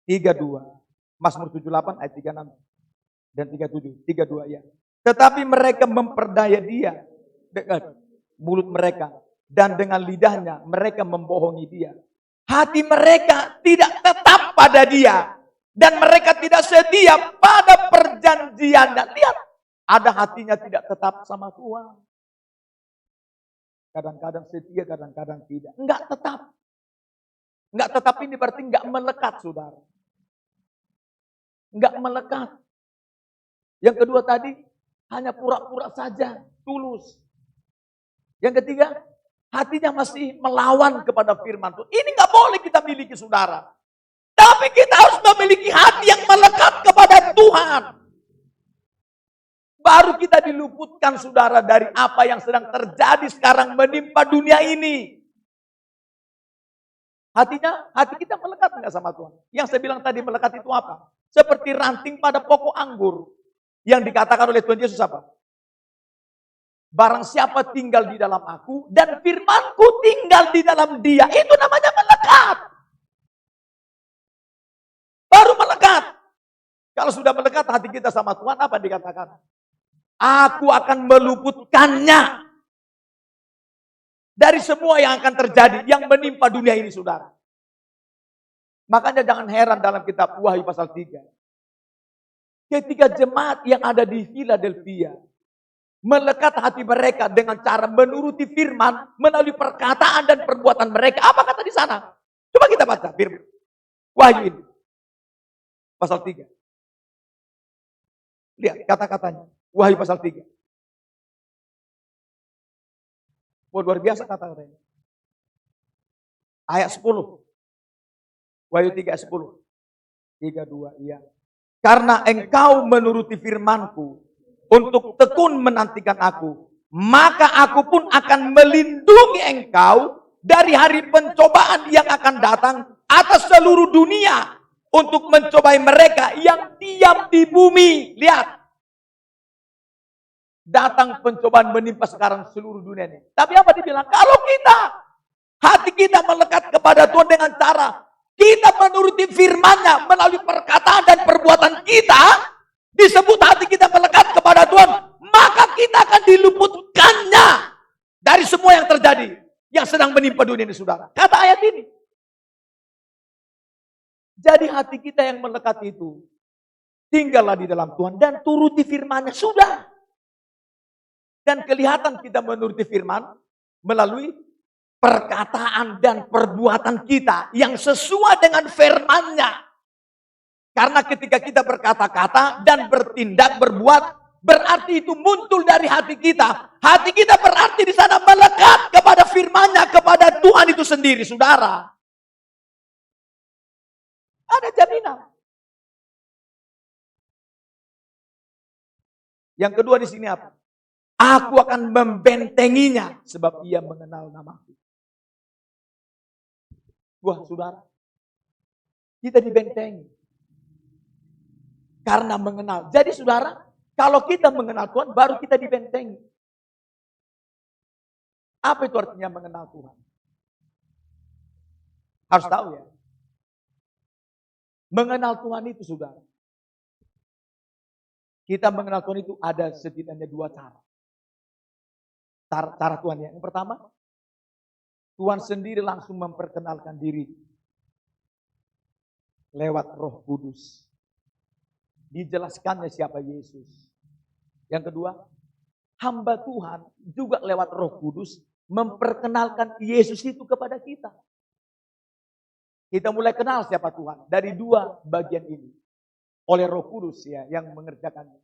32. Mazmur 78 ayat 36 dan 37. 32 ya. Tetapi mereka memperdaya dia dengan mulut mereka. Dan dengan lidahnya mereka membohongi dia. Hati mereka tidak tetap pada dia. Dan mereka tidak setia pada perjanjiannya. Lihat. Ada hatinya tidak tetap sama Tuhan. Kadang-kadang setia, kadang-kadang tidak. Enggak tetap. Enggak tetap ini berarti enggak melekat, saudara. Enggak melekat. Yang kedua tadi, hanya pura-pura saja, tulus. Yang ketiga, hatinya masih melawan kepada firman Tuhan. Ini enggak boleh kita miliki, saudara. Tapi kita harus memiliki hati yang melekat kepada Tuhan. Baru kita diluputkan saudara dari apa yang sedang terjadi sekarang menimpa dunia ini. Hati kita melekat enggak sama Tuhan? Yang saya bilang tadi melekat itu apa? Seperti ranting pada pokok anggur. Yang dikatakan oleh Tuhan Yesus apa? Barang siapa tinggal di dalam aku dan firmanku tinggal di dalam dia. Itu namanya melekat. Baru melekat. Kalau sudah melekat hati kita sama Tuhan, apa dikatakan? Aku akan meluputkannya dari semua yang akan terjadi, yang menimpa dunia ini, saudara. Makanya jangan heran dalam kitab Wahyu pasal 3. Ketika jemaat yang ada di Philadelphia melekat hati mereka dengan cara menuruti firman melalui perkataan dan perbuatan mereka. Apa kata di sana? Coba kita baca firman. Wahyu ini. Pasal 3. Lihat kata-katanya. Wahyu pasal 3. Oh, luar biasa kata-katanya. Ayat 10. Wahyu 3 ayat 10. 32, iya. Karena engkau menuruti firmanku untuk tekun menantikan aku, maka aku pun akan melindungi engkau dari hari pencobaan yang akan datang atas seluruh dunia untuk mencobai mereka yang diam di bumi. Lihat. Datang pencobaan menimpa sekarang seluruh dunia ini. Tapi apa dibilang? Kalau hati kita melekat kepada Tuhan dengan cara kita menuruti firman-Nya melalui perkataan dan perbuatan kita, disebut hati kita melekat kepada Tuhan, maka kita akan diluputkannya dari semua yang terjadi, yang sedang menimpa dunia ini, saudara. Kata ayat ini. Jadi hati kita yang melekat itu, tinggallah di dalam Tuhan dan turuti firman-Nya, sudah. Dan kelihatan kita menuruti firman melalui perkataan dan perbuatan kita yang sesuai dengan firman-Nya. Karena ketika kita berkata-kata dan bertindak, berbuat, berarti itu muncul dari hati kita. Hati kita berarti di sana melekat kepada firman-Nya, kepada Tuhan itu sendiri, saudara. Ada jaminan. Yang kedua di sini apa? Aku akan membentenginya sebab ia mengenal namaku. Wah, saudara. Kita dibentengi. Karena mengenal. Jadi saudara, kalau kita mengenal Tuhan, baru kita dibentengi. Apa itu artinya mengenal Tuhan? Harus tahu ya. Mengenal Tuhan itu saudara. Kita mengenal Tuhan itu ada setidaknya dua cara. Cara Tuhan ya. Yang pertama, Tuhan sendiri langsung memperkenalkan diri. Lewat Roh Kudus. Dijelaskannya siapa Yesus. Yang kedua, hamba Tuhan juga lewat Roh Kudus memperkenalkan Yesus itu kepada kita. Kita mulai kenal siapa Tuhan dari dua bagian ini. Oleh Roh Kudus ya yang mengerjakannya.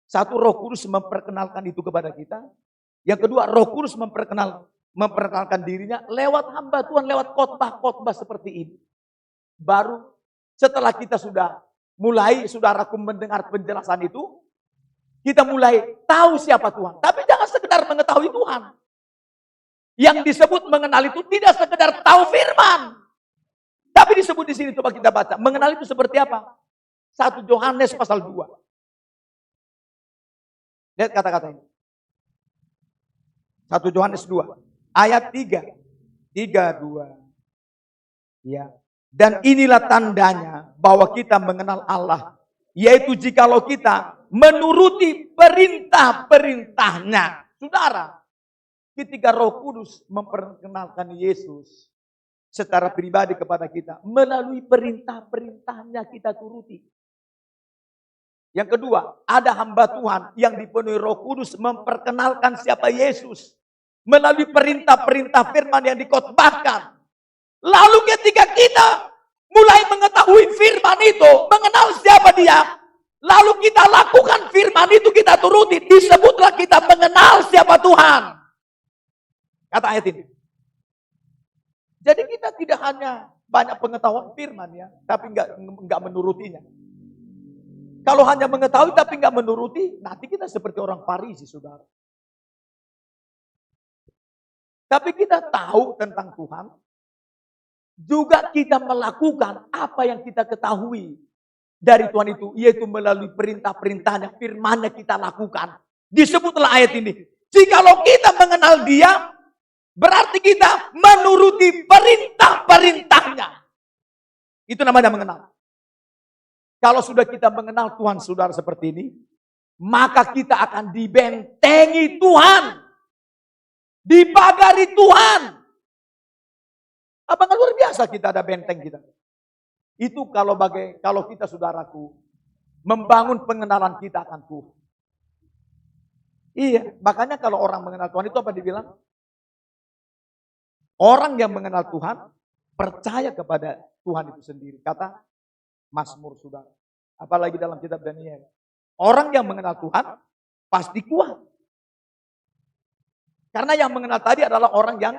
Satu, Roh Kudus memperkenalkan itu kepada kita. Yang kedua, Roh Kudus memperkenalkan dirinya lewat hamba Tuhan, lewat khotbah-khotbah seperti ini. Baru setelah kita sudah mulai, saudaraku, mendengar penjelasan itu, kita mulai tahu siapa Tuhan. Tapi jangan sekedar mengetahui Tuhan. Yang disebut mengenal itu tidak sekedar tahu firman. Tapi disebut di sini, coba kita baca. Mengenal itu seperti apa? 1 Yohanes pasal 2. Lihat kata-kata ini. 1 Yohanes 2. Ayat 3. 3, 2. Ya. Dan inilah tandanya bahwa kita mengenal Allah. Yaitu jikalau kita menuruti perintah-perintahnya. Saudara, ketika Roh Kudus memperkenalkan Yesus secara pribadi kepada kita, melalui perintah-perintahnya kita turuti. Yang kedua, ada hamba Tuhan yang dipenuhi Roh Kudus memperkenalkan siapa Yesus melalui perintah-perintah firman yang dikhotbahkan. Lalu ketika kita mulai mengetahui firman itu, mengenal siapa dia, lalu kita lakukan firman itu, kita turuti, disebutlah kita mengenal siapa Tuhan. Kata ayat ini. Jadi kita tidak hanya banyak pengetahuan firman ya, tapi enggak menurutinya. Kalau hanya mengetahui tapi enggak menuruti, nanti kita seperti orang Farisi, saudara. Tapi kita tahu tentang Tuhan, juga kita melakukan apa yang kita ketahui dari Tuhan itu, yaitu melalui perintah-perintahnya, firman-Nya kita lakukan. Disebutlah ayat ini, jikalau kita mengenal Dia, berarti kita menuruti perintah-perintahnya. Itu namanya mengenal. Kalau sudah kita mengenal Tuhan, saudara, seperti ini, maka kita akan dibentengi Tuhan. Dipagari Tuhan. Apakah luar biasa kita ada benteng kita? Itu kalau kita, saudaraku, membangun pengenalan kita akan Tuhan. Iya, makanya kalau orang mengenal Tuhan itu apa dibilang? Orang yang mengenal Tuhan percaya kepada Tuhan itu sendiri. Kata Mazmur, saudara. Apalagi dalam kitab Daniel. Orang yang mengenal Tuhan pasti kuat. Karena yang mengenal tadi adalah orang yang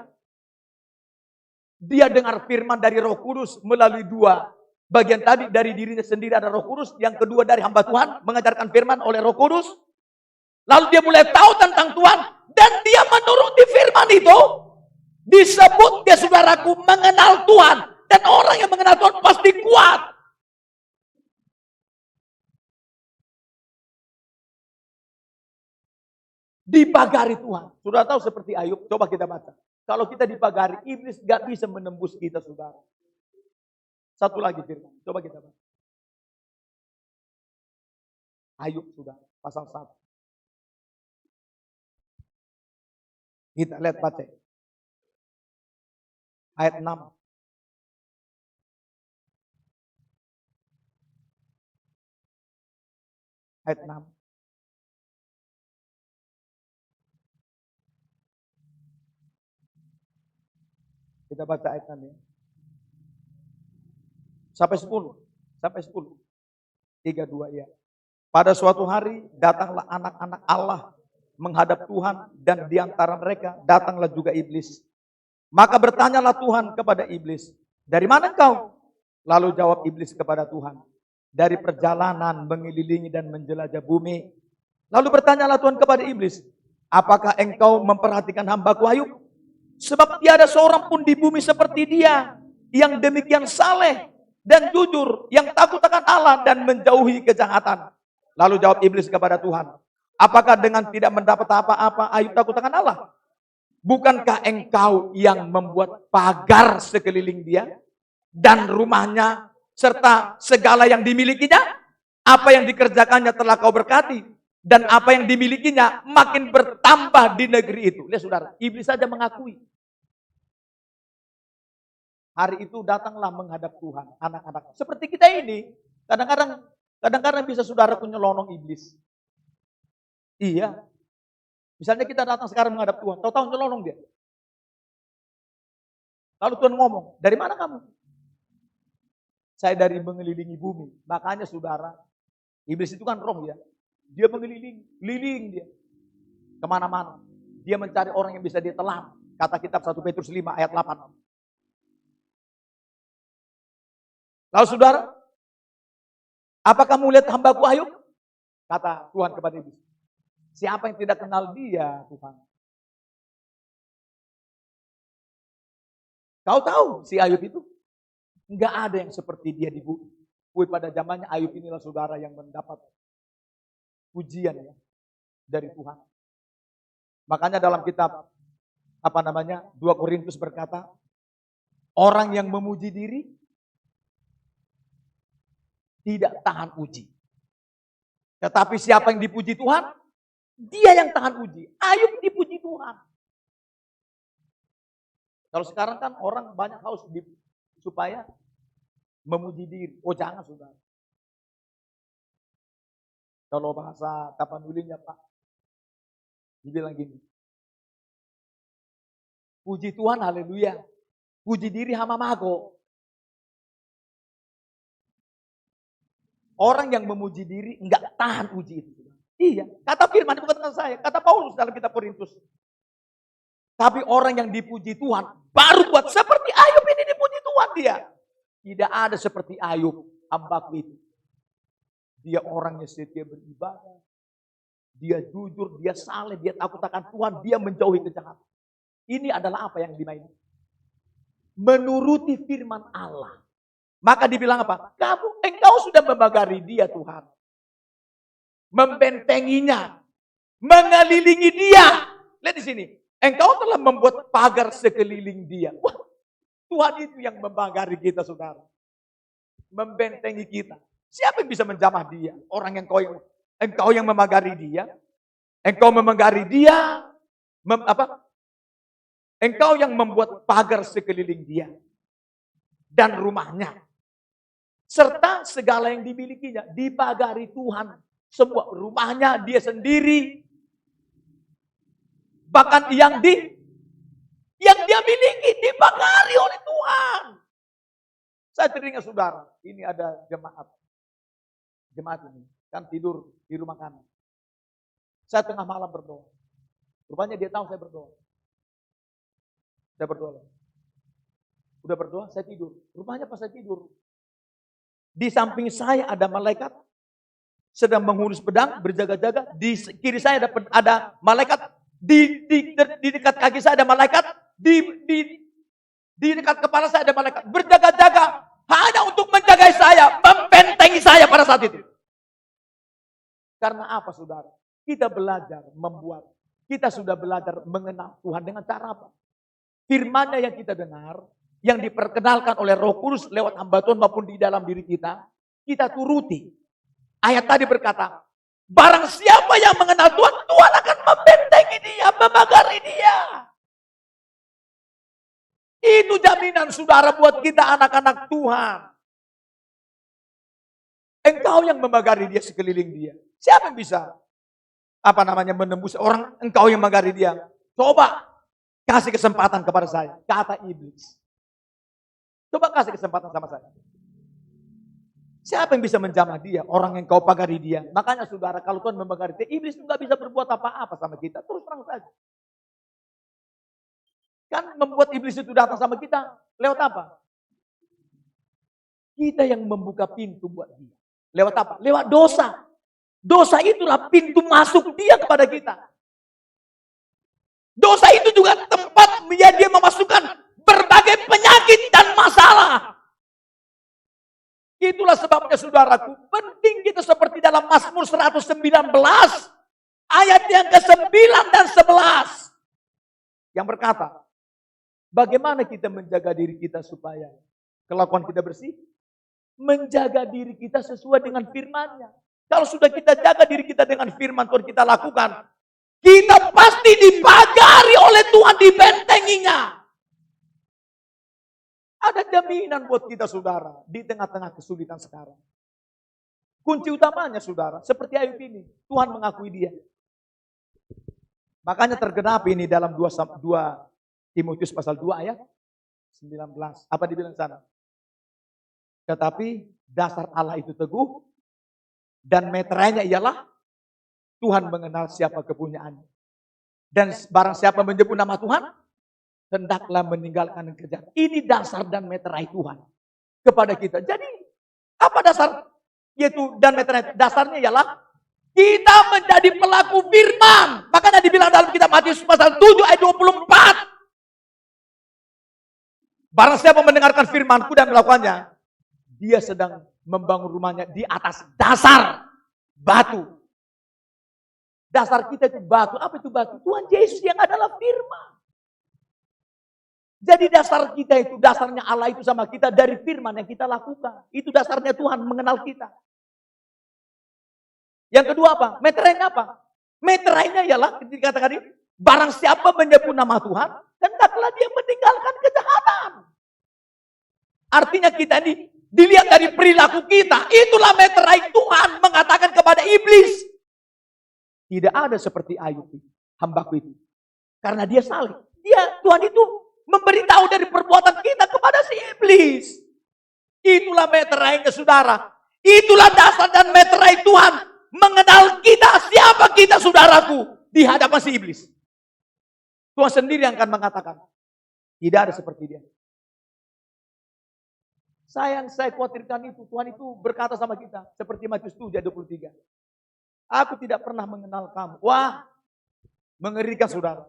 dia dengar firman dari Roh Kudus melalui dua bagian tadi. Dari dirinya sendiri ada Roh Kudus. Yang kedua dari hamba Tuhan mengajarkan firman oleh Roh Kudus. Lalu dia mulai tahu tentang Tuhan. Dan dia menuruti firman itu. Disebut dia, saudaraku, mengenal Tuhan. Dan orang yang mengenal Tuhan pasti kuat. Dipagari Tuhan. Sudah tahu seperti Ayub, coba kita baca. Kalau kita dipagari, iblis gak bisa menembus kita, saudara. Satu lagi firman, coba kita baca. Ayub, saudara, pasal 1. Kita lihat baca. Ayat 6. Ayat 6. Kita baca ayat 6 ya. Sampai 10. Sampai 10. 3, 2 ya. Pada suatu hari datanglah anak-anak Allah menghadap Tuhan, dan di antara mereka datanglah juga iblis. Maka bertanyalah Tuhan kepada iblis, dari mana engkau? Lalu jawab iblis kepada Tuhan, dari perjalanan mengelilingi dan menjelajah bumi. Lalu bertanyalah Tuhan kepada iblis, apakah engkau memperhatikan hamba-Ku Ayub? Sebab tiada seorang pun di bumi seperti dia, yang demikian saleh dan jujur, yang takut akan Allah dan menjauhi kejahatan. Lalu jawab iblis kepada Tuhan, apakah dengan tidak mendapat apa-apa Ayub takut akan Allah? Bukankah engkau yang membuat pagar sekeliling dia dan rumahnya serta segala yang dimilikinya? Apa yang dikerjakannya telah kau berkati dan apa yang dimilikinya makin bertambah di negeri itu. Lihat saudara, iblis saja mengakui. Hari itu datanglah menghadap Tuhan anak-anak. Seperti kita ini, kadang-kadang bisa saudara nyelonong iblis. Iya. Misalnya kita datang sekarang menghadap Tuhan, tahu-tahu nyelonong dia. Lalu Tuhan ngomong, dari mana kamu? Saya dari mengelilingi bumi. Makanya saudara, iblis itu kan roh ya. Dia mengelilingi dia. Kemana-mana. Dia mencari orang yang bisa dia telan. Kata kitab 1 Petrus 5 ayat 8. Lalu saudara, apa kamu lihat hambaku Ayub? Kata Tuhan kepada iblis. Siapa yang tidak kenal dia, Tuhan? Kau tahu si Ayub itu? Enggak ada yang seperti dia di bumi. Pada zamannya Ayub inilah saudara yang mendapat pujian ya dari Tuhan. Makanya dalam kitab 2 Korintus berkata, orang yang memuji diri tidak tahan uji. Tetapi siapa yang dipuji Tuhan, dia yang tahan uji. Ayub dipuji Tuhan. Kalau sekarang kan orang banyak haus supaya memuji diri. Oh jangan saudara. Kalau bahasa Tapanulinya Pak, dibilang gini. Puji Tuhan, haleluya. Puji diri hama mago. Orang yang memuji diri enggak tahan uji itu. Iya, kata firman bukan kata saya, kata Paulus dalam kitab Korintus. Tapi orang yang dipuji Tuhan baru buat seperti Ayub ini dipuji Tuhan dia. Tidak ada seperti Ayub, hambaku itu. Dia orangnya setia beribadah. Dia jujur, dia saleh, dia takut akan Tuhan, dia menjauhi kejahatan. Ini adalah apa yang dimainkan? Menuruti firman Allah. Maka dibilang apa? Engkau sudah membagari dia Tuhan. Membentenginya, mengelilingi dia. Lihat di sini, engkau telah membuat pagar sekeliling dia. Wah, Tuhan itu yang membagari kita, saudara. Membentengi kita. Siapa yang bisa menjamah dia? Orang yang engkau yang memagari dia. Engkau memagari dia. Engkau yang membuat pagar sekeliling dia. Dan rumahnya. Serta segala yang dimilikinya. Dipagari Tuhan. Semua rumahnya dia sendiri. Bahkan yang dia miliki dipagari oleh Tuhan. Saya teringat saudara, ini ada jemaat. Jemaat ini kan tidur di rumah kami. Saya tengah malam berdoa. Rupanya dia tahu saya berdoa. Udah berdoa, saya tidur. Rupanya pas saya tidur, di samping saya ada malaikat sedang mengurus pedang, berjaga-jaga. Di kiri saya ada malaikat. Di dekat kaki saya ada malaikat. Di dekat kepala saya ada malaikat. Berjaga-jaga. Hanya untuk menjaga saya. Membentengi saya pada saat itu. Karena apa saudara? Kita belajar membuat. Kita sudah belajar mengenal Tuhan dengan cara apa? Firman-Nya yang kita dengar. Yang diperkenalkan oleh Roh Kudus lewat hamba Tuhan maupun di dalam diri kita. Kita turuti. Ayat tadi berkata, barang siapa yang mengenal Tuhan, Tuhan akan membentengi dia, memagari dia. Itu jaminan saudara buat kita anak-anak Tuhan. Engkau yang memagari dia sekeliling dia. Siapa yang bisa menembus orang engkau yang memagari dia? Coba kasih kesempatan kepada saya, kata iblis. Coba kasih kesempatan sama saya. Siapa yang bisa menjamah dia? Orang yang kau pagari dia. Makanya saudara, kalau Tuhan memagari dia, iblis itu gak bisa berbuat apa-apa sama kita. Terus terang saja. Kan membuat iblis itu datang sama kita, lewat apa? Kita yang membuka pintu buat dia. Lewat apa? Lewat dosa. Dosa itulah pintu masuk dia kepada kita. Dosa itu juga tempat dia memasukkan berbagai penyakit dan masalah. Itulah sebabnya saudaraku, penting kita seperti dalam Mazmur 119 ayat yang ke-9 dan 11 yang berkata, bagaimana kita menjaga diri kita supaya kelakuan kita bersih? Menjaga diri kita sesuai dengan firman-Nya. Kalau sudah kita jaga diri kita dengan firman Tuhan kita lakukan, kita pasti dipagari oleh Tuhan, dibentenginya. Ada jaminan buat kita saudara di tengah-tengah kesulitan sekarang. Kunci utamanya saudara, seperti Ayub ini, Tuhan mengakui dia. Makanya tergenap ini dalam 2 Timotius pasal 2 ayat 19. Apa dibilang sana? Tetapi dasar Allah itu teguh dan meterainya ialah Tuhan mengenal siapa kepunyaannya. Dan barang siapa menyebut nama Tuhan, hendaklah meninggalkan kejahatan. Ini dasar dan meterai Tuhan kepada kita. Jadi apa dasar yaitu dan meterai? Dasarnya ialah kita menjadi pelaku firman. Makanya dibilang dalam kitab Matius pasal 7 ayat 24. Barang siapa mendengarkan firmanku dan melakukannya, dia sedang membangun rumahnya di atas dasar batu. Dasar kita itu batu. Apa itu batu? Tuhan Yesus yang adalah firman. Jadi dasar kita itu, dasarnya Allah itu sama kita dari firman yang kita lakukan. Itu dasarnya Tuhan mengenal kita. Yang kedua apa? Meterainya apa? Meterainya ialah ketika dikatakan ini, barang siapa menyebut nama Tuhan, hendaklah dia meninggalkan kejahatan. Artinya kita ini dilihat dari perilaku kita. Itulah meterai Tuhan mengatakan kepada iblis. Tidak ada seperti Ayub, hambaku itu. Karena dia saleh. Tuhan itu memberitahu dari perbuatan kita kepada si iblis. Itulah meterainya saudara. Itulah dasar dan meterai Tuhan. Mengenal kita, siapa kita saudaraku. Di hadapan si iblis. Tuhan sendiri yang akan mengatakan. Tidak ada seperti dia. Saya khawatirkan itu. Tuhan itu berkata sama kita. Seperti Matius 7 ayat 23. Aku tidak pernah mengenal kamu. Wah, mengerikan saudara.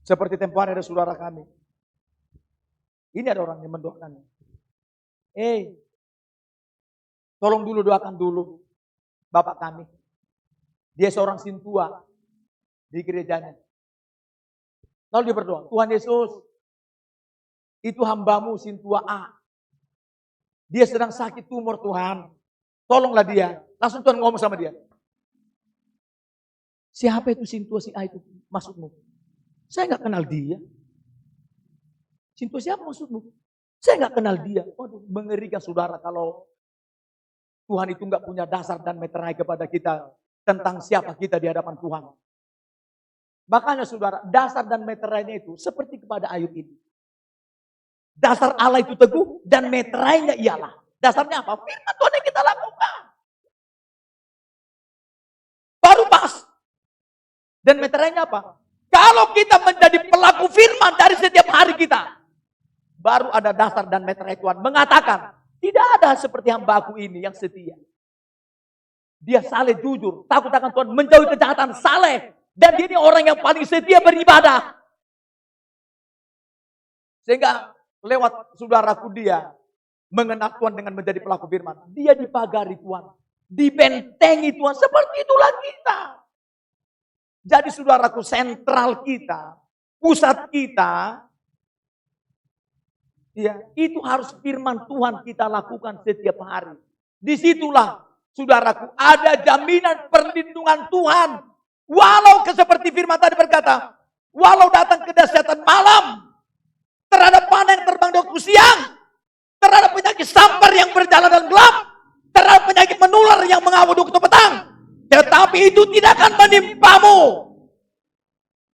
Seperti tempoh hari ada saudara kami. Ini ada orang yang mendoakannya. Tolong dulu doakan dulu bapak kami. Dia seorang sintua di gerejanya. Lalu dia berdoa, Tuhan Yesus, itu hambamu sintua A. Dia sedang sakit tumor Tuhan. Tolonglah dia. Langsung Tuhan ngomong sama dia. Siapa itu sintua si A itu maksudmu? Saya nggak kenal dia. Sintua siapa maksudmu? Saya nggak kenal dia. Waduh, mengerikan saudara kalau Tuhan itu nggak punya dasar dan meterai kepada kita tentang siapa kita di hadapan Tuhan. Makanya saudara, dasar dan meterainya itu seperti kepada Ayub ini. Dasar Allah itu teguh dan meterainya ialah. Dasarnya apa? Firman Tuhan yang kita lakukan. Baru pas. Dan meterainya apa? Kalau kita menjadi pelaku firman dari setiap hari kita, baru ada dasar dan meterai Tuhan mengatakan, tidak ada seperti hambaku ini yang setia. Dia saleh jujur, takut akan Tuhan, menjauhi kejahatan, saleh. Dan dia ini orang yang paling setia beribadah. Sehingga lewat saudaraku dia mengenal Tuhan dengan menjadi pelaku firman. Dia dipagari Tuhan, dibentengi Tuhan, seperti itulah kita. Jadi saudaraku, sentral kita, pusat kita, ya, itu harus firman Tuhan kita lakukan setiap hari. Disitulah, saudaraku, ada jaminan perlindungan Tuhan. Walau seperti firman tadi berkata, walau datang kedahsyatan malam, terhadap panah yang terbang di waktu siang, terhadap penyakit sampar yang berjalan dalam gelap, terhadap penyakit menular yang mengawal di waktu petang, tetapi itu tidak akan menimpamu.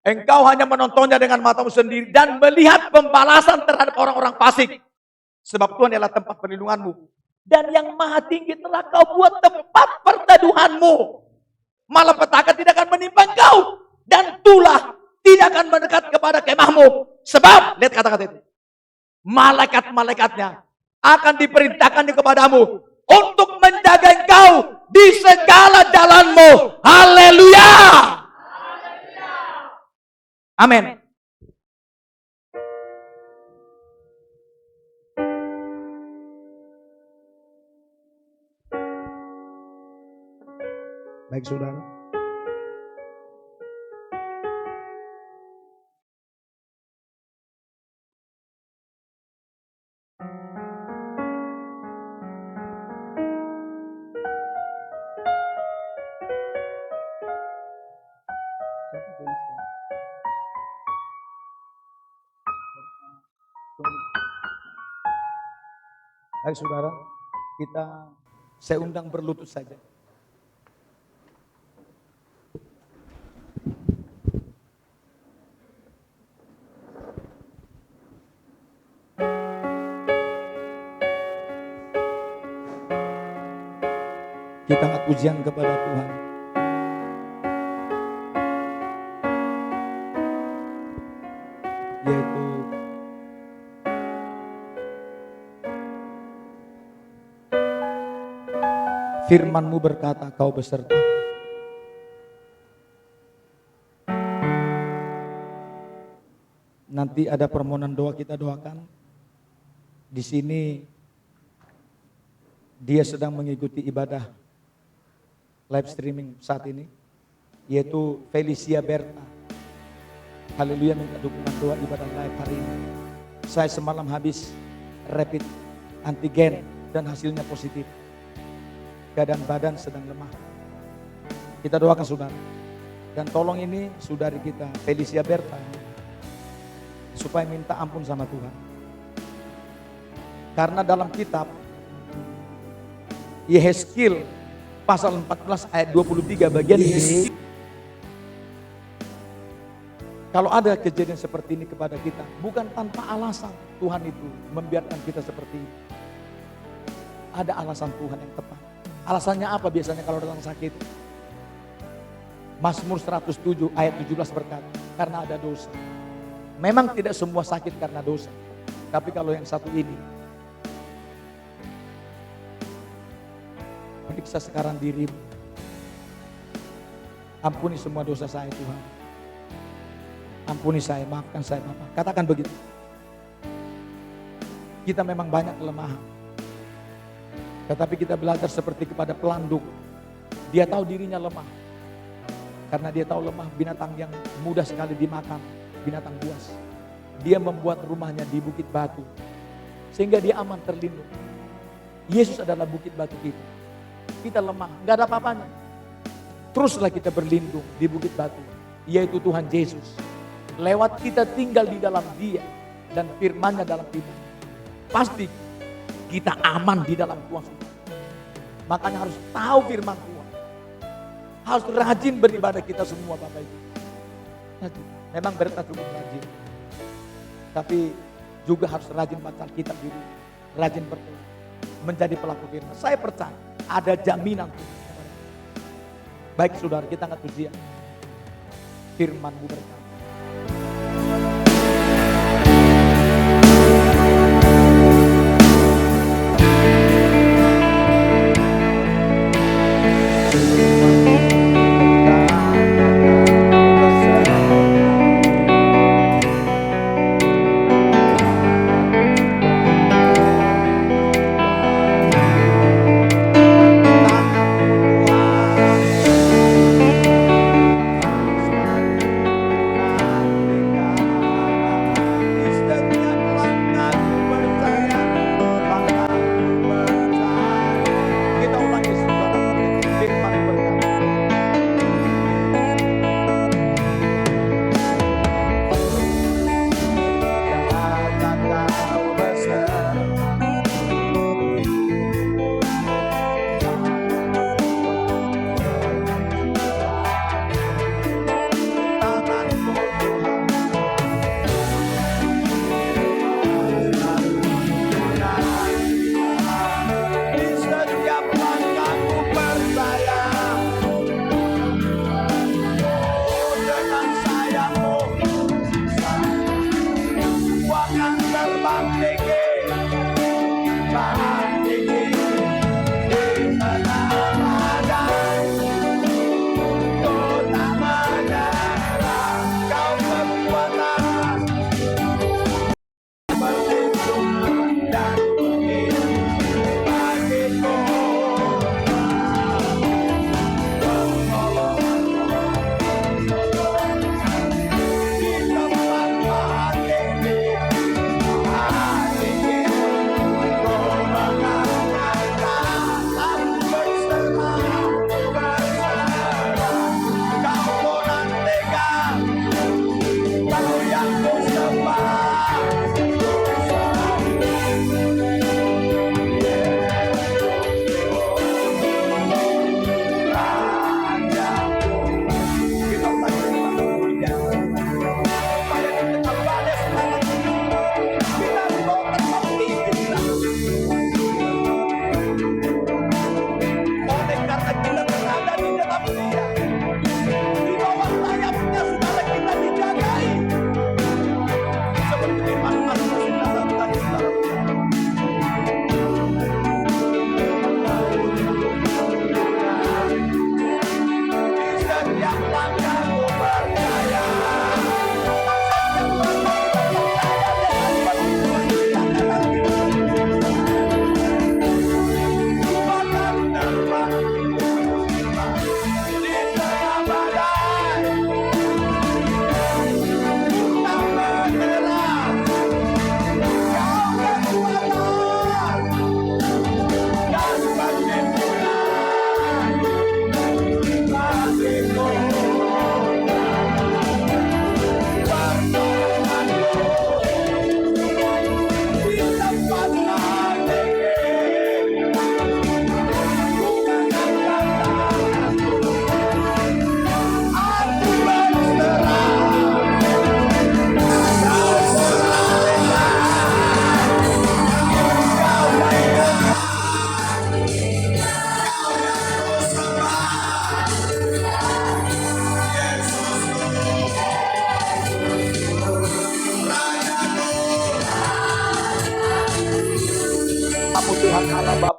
Engkau hanya menontonnya dengan matamu sendiri dan melihat pembalasan terhadap orang-orang fasik. Sebab Tuhan adalah tempat perlindunganmu. Dan yang maha tinggi telah kau buat tempat perteduhanmu. Malapetaka tidak akan menimpa engkau. Dan tulah tidak akan mendekat kepada kemahmu. Sebab, lihat kata-kata itu. Malaikat-malaikatnya akan diperintahkan kepadamu untuk menjaga engkau di segala jalanmu. Haleluya! Amin. Baik saudara. Baik saudara, saya undang berlutut saja. Kita angkat pujian kepada Tuhan. Yaitu firman-Mu berkata, Kau beserta. Nanti ada permohonan doa, kita doakan. Di sini dia sedang mengikuti ibadah live streaming saat ini, yaitu Felicia Berta. Haleluya, minta dukungan doa ibadah live hari ini. Saya semalam habis rapid antigen dan hasilnya positif. Keadaan badan sedang lemah. Kita doakan saudara. Dan tolong ini saudari kita Felicia Berta supaya minta ampun sama Tuhan. Karena dalam kitab Yehezkiel pasal 14 ayat 23 bagian B, kalau ada kejadian seperti ini kepada kita, bukan tanpa alasan Tuhan itu membiarkan kita seperti ini. Ada alasan Tuhan yang tepat. Alasannya apa biasanya kalau datang sakit? Mazmur 107 ayat 17 berkata, karena ada dosa. Memang tidak semua sakit karena dosa. Tapi kalau yang satu ini, periksa sekarang dirimu. Ampuni semua dosa saya Tuhan. Ampuni saya, maafkan saya Bapak. Katakan begitu. Kita memang banyak kelemahan. Tetapi kita belajar seperti kepada pelanduk. Dia tahu dirinya lemah. Karena dia tahu lemah, binatang yang mudah sekali dimakan, binatang buas. Dia membuat rumahnya di bukit batu. Sehingga dia aman, terlindung. Yesus adalah bukit batu kita. Kita lemah, gak ada apa-apanya. Teruslah kita berlindung di bukit batu, yaitu Tuhan Yesus. Lewat kita tinggal di dalam Dia dan firman-Nya dalam kita. Pasti kita aman di dalam Tuhan. Makanya harus tahu firman Tuhan. Harus rajin beribadah kita semua Bapak Ibu. Memang Berta cukup rajin. Tapi juga harus rajin baca kitab dulu. Rajin berdoa. Menjadi pelaku firman. Saya percaya ada jaminan Tuhan. Baik saudara, kita angkat pujian. Firman-Mu berkata.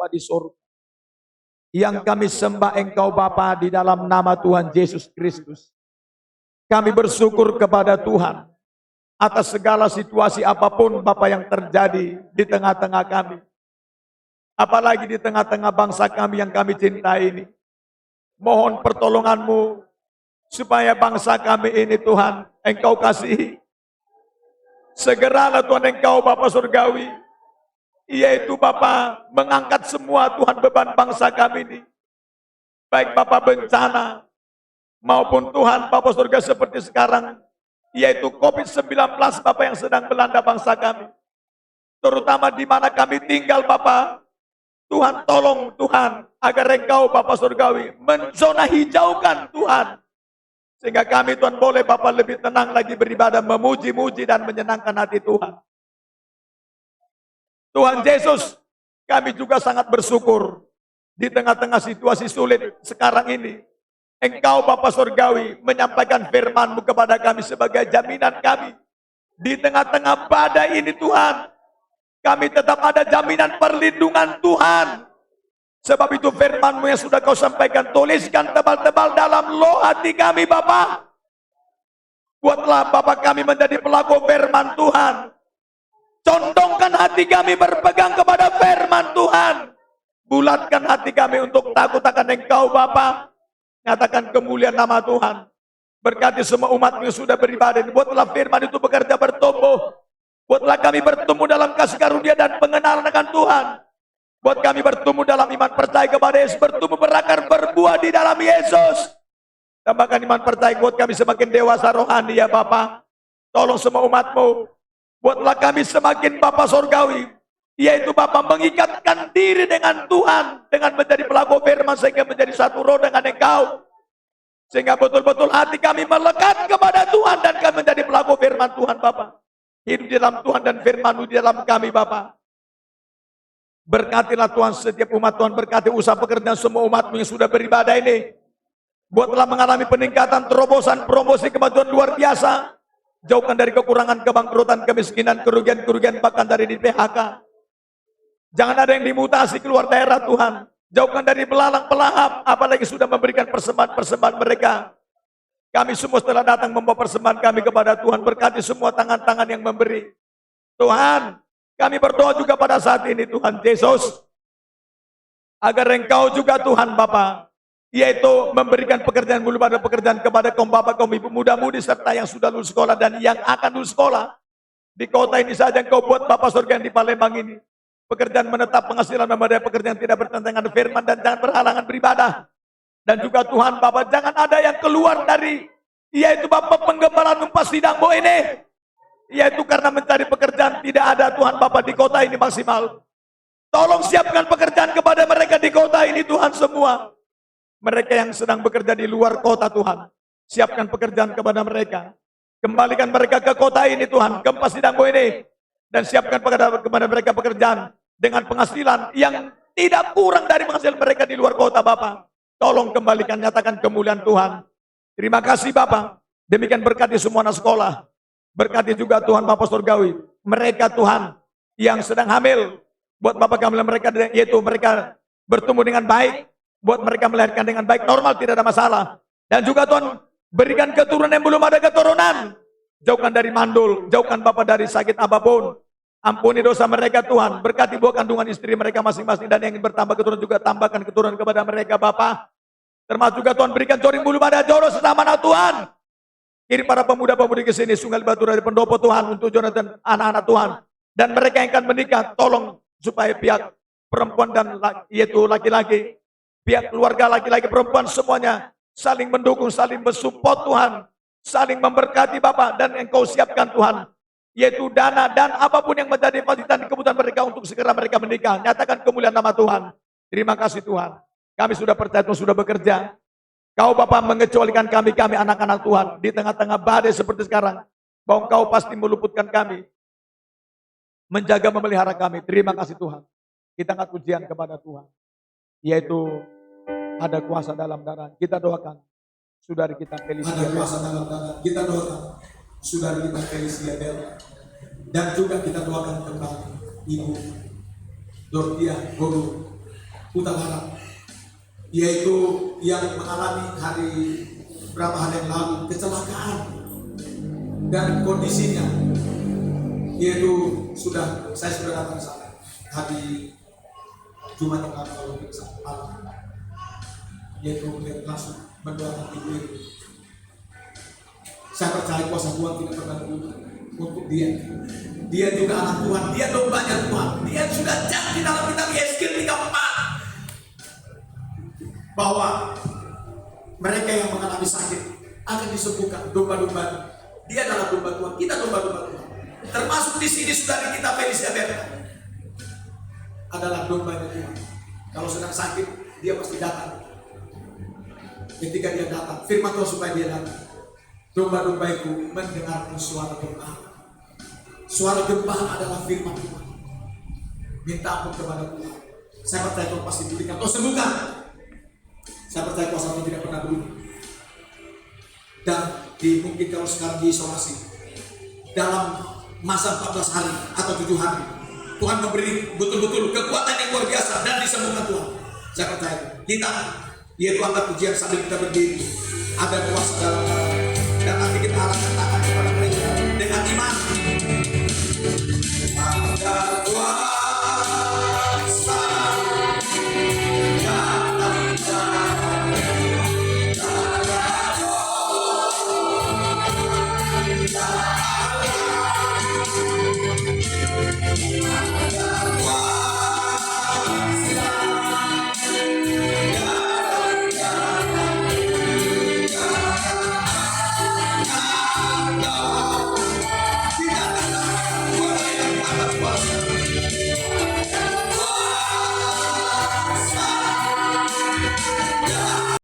Bapa di surga. Yang kami sembah Engkau Bapa di dalam nama Tuhan Yesus Kristus. Kami bersyukur kepada Tuhan atas segala situasi apapun Bapa yang terjadi di tengah-tengah kami. Apalagi di tengah-tengah bangsa kami yang kami cintai ini. Mohon pertolongan-Mu supaya bangsa kami ini Tuhan Engkau kasihi. Segeralah Tuhan Engkau Bapa Surgawi, yaitu Bapa mengangkat semua Tuhan beban bangsa kami ini. Baik Bapa bencana maupun Tuhan Bapa Surga seperti sekarang, yaitu COVID-19 Bapa yang sedang melanda bangsa kami. Terutama di mana kami tinggal Bapa. Tuhan tolong Tuhan agar Engkau Bapa Surgawi menzona hijaukan Tuhan. Sehingga kami Tuhan boleh Bapa lebih tenang lagi beribadah, memuji-muji dan menyenangkan hati Tuhan. Tuhan Yesus, kami juga sangat bersyukur di tengah-tengah situasi sulit sekarang ini. Engkau Bapa Surgawi menyampaikan firman-Mu kepada kami sebagai jaminan kami. Di tengah-tengah badai ini Tuhan, kami tetap ada jaminan perlindungan Tuhan. Sebab itu firman-Mu yang sudah Kau sampaikan, tuliskan tebal-tebal dalam loh hati kami Bapa. Buatlah Bapa kami menjadi pelaku firman Tuhan. Condongkan hati kami berpegang kepada firman Tuhan. Bulatkan hati kami untuk takut akan Engkau Bapa. Nyatakan kemuliaan nama Tuhan. Berkati semua umat-Mu yang sudah beribadah. Buatlah firman itu bekerja bertumbuh. Buatlah kami bertemu dalam kasih karunia dan pengenalan akan Tuhan. Buat kami bertumbuh dalam iman percaya kepada Yesus. Bertumbuh berakar berbuah di dalam Yesus. Tambahkan iman percaya buat kami semakin dewasa rohani ya Bapa. Tolong semua umat-Mu. Buatlah kami semakin Bapa Surgawi. Yaitu Bapa mengikatkan diri dengan Tuhan. Dengan menjadi pelaku firman sehingga menjadi satu roh dengan Engkau. Sehingga betul-betul hati kami melekat kepada Tuhan. Dan kami menjadi pelaku firman Tuhan Bapa. Hidup di dalam Tuhan dan firman-Mu di dalam kami Bapa. Berkatilah Tuhan setiap umat Tuhan. Berkati usaha pekerjaan semua umat-Mu yang sudah beribadah ini. Buatlah mengalami peningkatan, terobosan, promosi, kemajuan luar biasa. Jauhkan dari kekurangan, kebangkrutan, kemiskinan, kerugian-kerugian, bahkan dari di PHK. Jangan ada yang dimutasi keluar daerah Tuhan. Jauhkan dari belalang pelahap, apalagi sudah memberikan persembahan-persembahan mereka. Kami semua setelah datang membawa persembahan kami kepada Tuhan. Berkati semua tangan-tangan yang memberi. Tuhan, kami berdoa juga pada saat ini Tuhan Yesus. Agar Engkau juga Tuhan Bapa, yaitu memberikan pekerjaan mulu pada pekerjaan kepada kaum bapak, kaum ibu, muda-mudi, serta yang sudah lulus sekolah dan yang akan lulus sekolah. Di kota ini saja Engkau buat Bapa Surga yang di Palembang ini. Pekerjaan menetap, penghasilan memadai, pekerjaan tidak bertentangan firman dan jangan berhalangan beribadah. Dan juga Tuhan Bapa, jangan ada yang keluar dari, yaitu Bapa penggembalaan Umpas Sidangbo ini. Yaitu karena mencari pekerjaan tidak ada Tuhan Bapa di kota ini maksimal. Tolong siapkan pekerjaan kepada mereka di kota ini Tuhan semua. Mereka yang sedang bekerja di luar kota Tuhan. Siapkan pekerjaan kepada mereka. Kembalikan mereka ke kota ini Tuhan. Ke Umpas Sidangbo ini. Dan siapkan kepada mereka pekerjaan. Dengan penghasilan yang tidak kurang dari penghasilan mereka di luar kota Bapa. Tolong kembalikan, nyatakan kemuliaan Tuhan. Terima kasih Bapa. Demikian berkati semua anak sekolah. Berkati juga Tuhan Bapa Surgawi. Mereka Tuhan yang sedang hamil. Buat Bapak kami mereka, yaitu mereka bertumbuh dengan baik. Buat mereka melahirkan dengan baik, normal, tidak ada masalah. Dan juga Tuhan berikan keturunan yang belum ada keturunan. Jauhkan dari mandul, jauhkan Bapak dari sakit apapun. Ampuni dosa mereka Tuhan. Berkati buah kandungan istri mereka masing-masing. Dan yang ingin bertambah keturunan juga tambahkan keturunan kepada mereka Bapak. Termasuk juga Tuhan berikan coring bulu pada jodoh sesama anak Tuhan. Kirim para pemuda-pemudi ke sini, Sungai Batu dari pendopo Tuhan untuk Jonathan, anak-anak Tuhan. Dan mereka yang akan menikah, tolong supaya pihak perempuan dan yaitu laki-laki, pihak keluarga laki-laki perempuan semuanya saling mendukung, saling mensupport Tuhan, saling memberkati Bapak dan Engkau siapkan Tuhan, yaitu dana dan apapun yang menjadi fasilitas kebutuhan mereka untuk segera mereka menikah. Nyatakan kemuliaan nama Tuhan. Terima kasih Tuhan. Kami sudah percaya Tuhan sudah bekerja. Kau Bapa mengecualikan kami anak-anak Tuhan di tengah-tengah badai seperti sekarang. Bahwa Kau pasti meluputkan kami. Menjaga memelihara kami. Terima kasih Tuhan. Kita angkat pujian kepada Tuhan. Yaitu ada kuasa dalam darah. Kita doakan saudari kita Felicia. Ada kuasa dalam darah. Kita doakan saudari kita Felicia Bel. Dan juga kita doakan kembali Ibu Dortia Guru Huta Barat, yaitu yang mengalami berapa hari yang lalu kecelakaan, dan kondisinya yaitu saya sudah datang ke sana hari Jumat yang lalu kalau tidak salah, yaitu langsung mendoakan ibu itu. Saya percaya kuasa Tuhan tidak pernah berubah untuk dia. Dia juga anak Tuhan, dia dombanya Tuhan. Dia sudah janji dalam kitab Yeskiel 34 bahwa mereka yang mengalami sakit akan disembuhkan, domba-domba. Dia adalah domba Tuhan, kita domba-domba Tuhan. Termasuk di sini sudah di kitab Felicia Berta adalah dombanya Tuhan. Kalau sedang sakit, dia pasti datang. Ketika dia datang, firman Tuhan supaya dia datang. Domba-dombaiku mendengarkan suara gembala. Suara gembala adalah firman Tuhan. Minta ampun kepada Tuhan. Saya percaya Tuhan pasti berikan. Tuhan sembuhkan. Saya percaya kuasa Tuhan tidak pernah berubah. Dan mungkin kalau sekarang diisolasi dalam masa 14 hari atau 7 hari, Tuhan memberi betul-betul kekuatan yang luar biasa dan disembuhkan Tuhan. Saya percaya kita, yaitu angkat pujian sambil kita berdiri, ada kuasa dalam nama, dan nanti kita arahkan tangan kepada mereka dengan iman.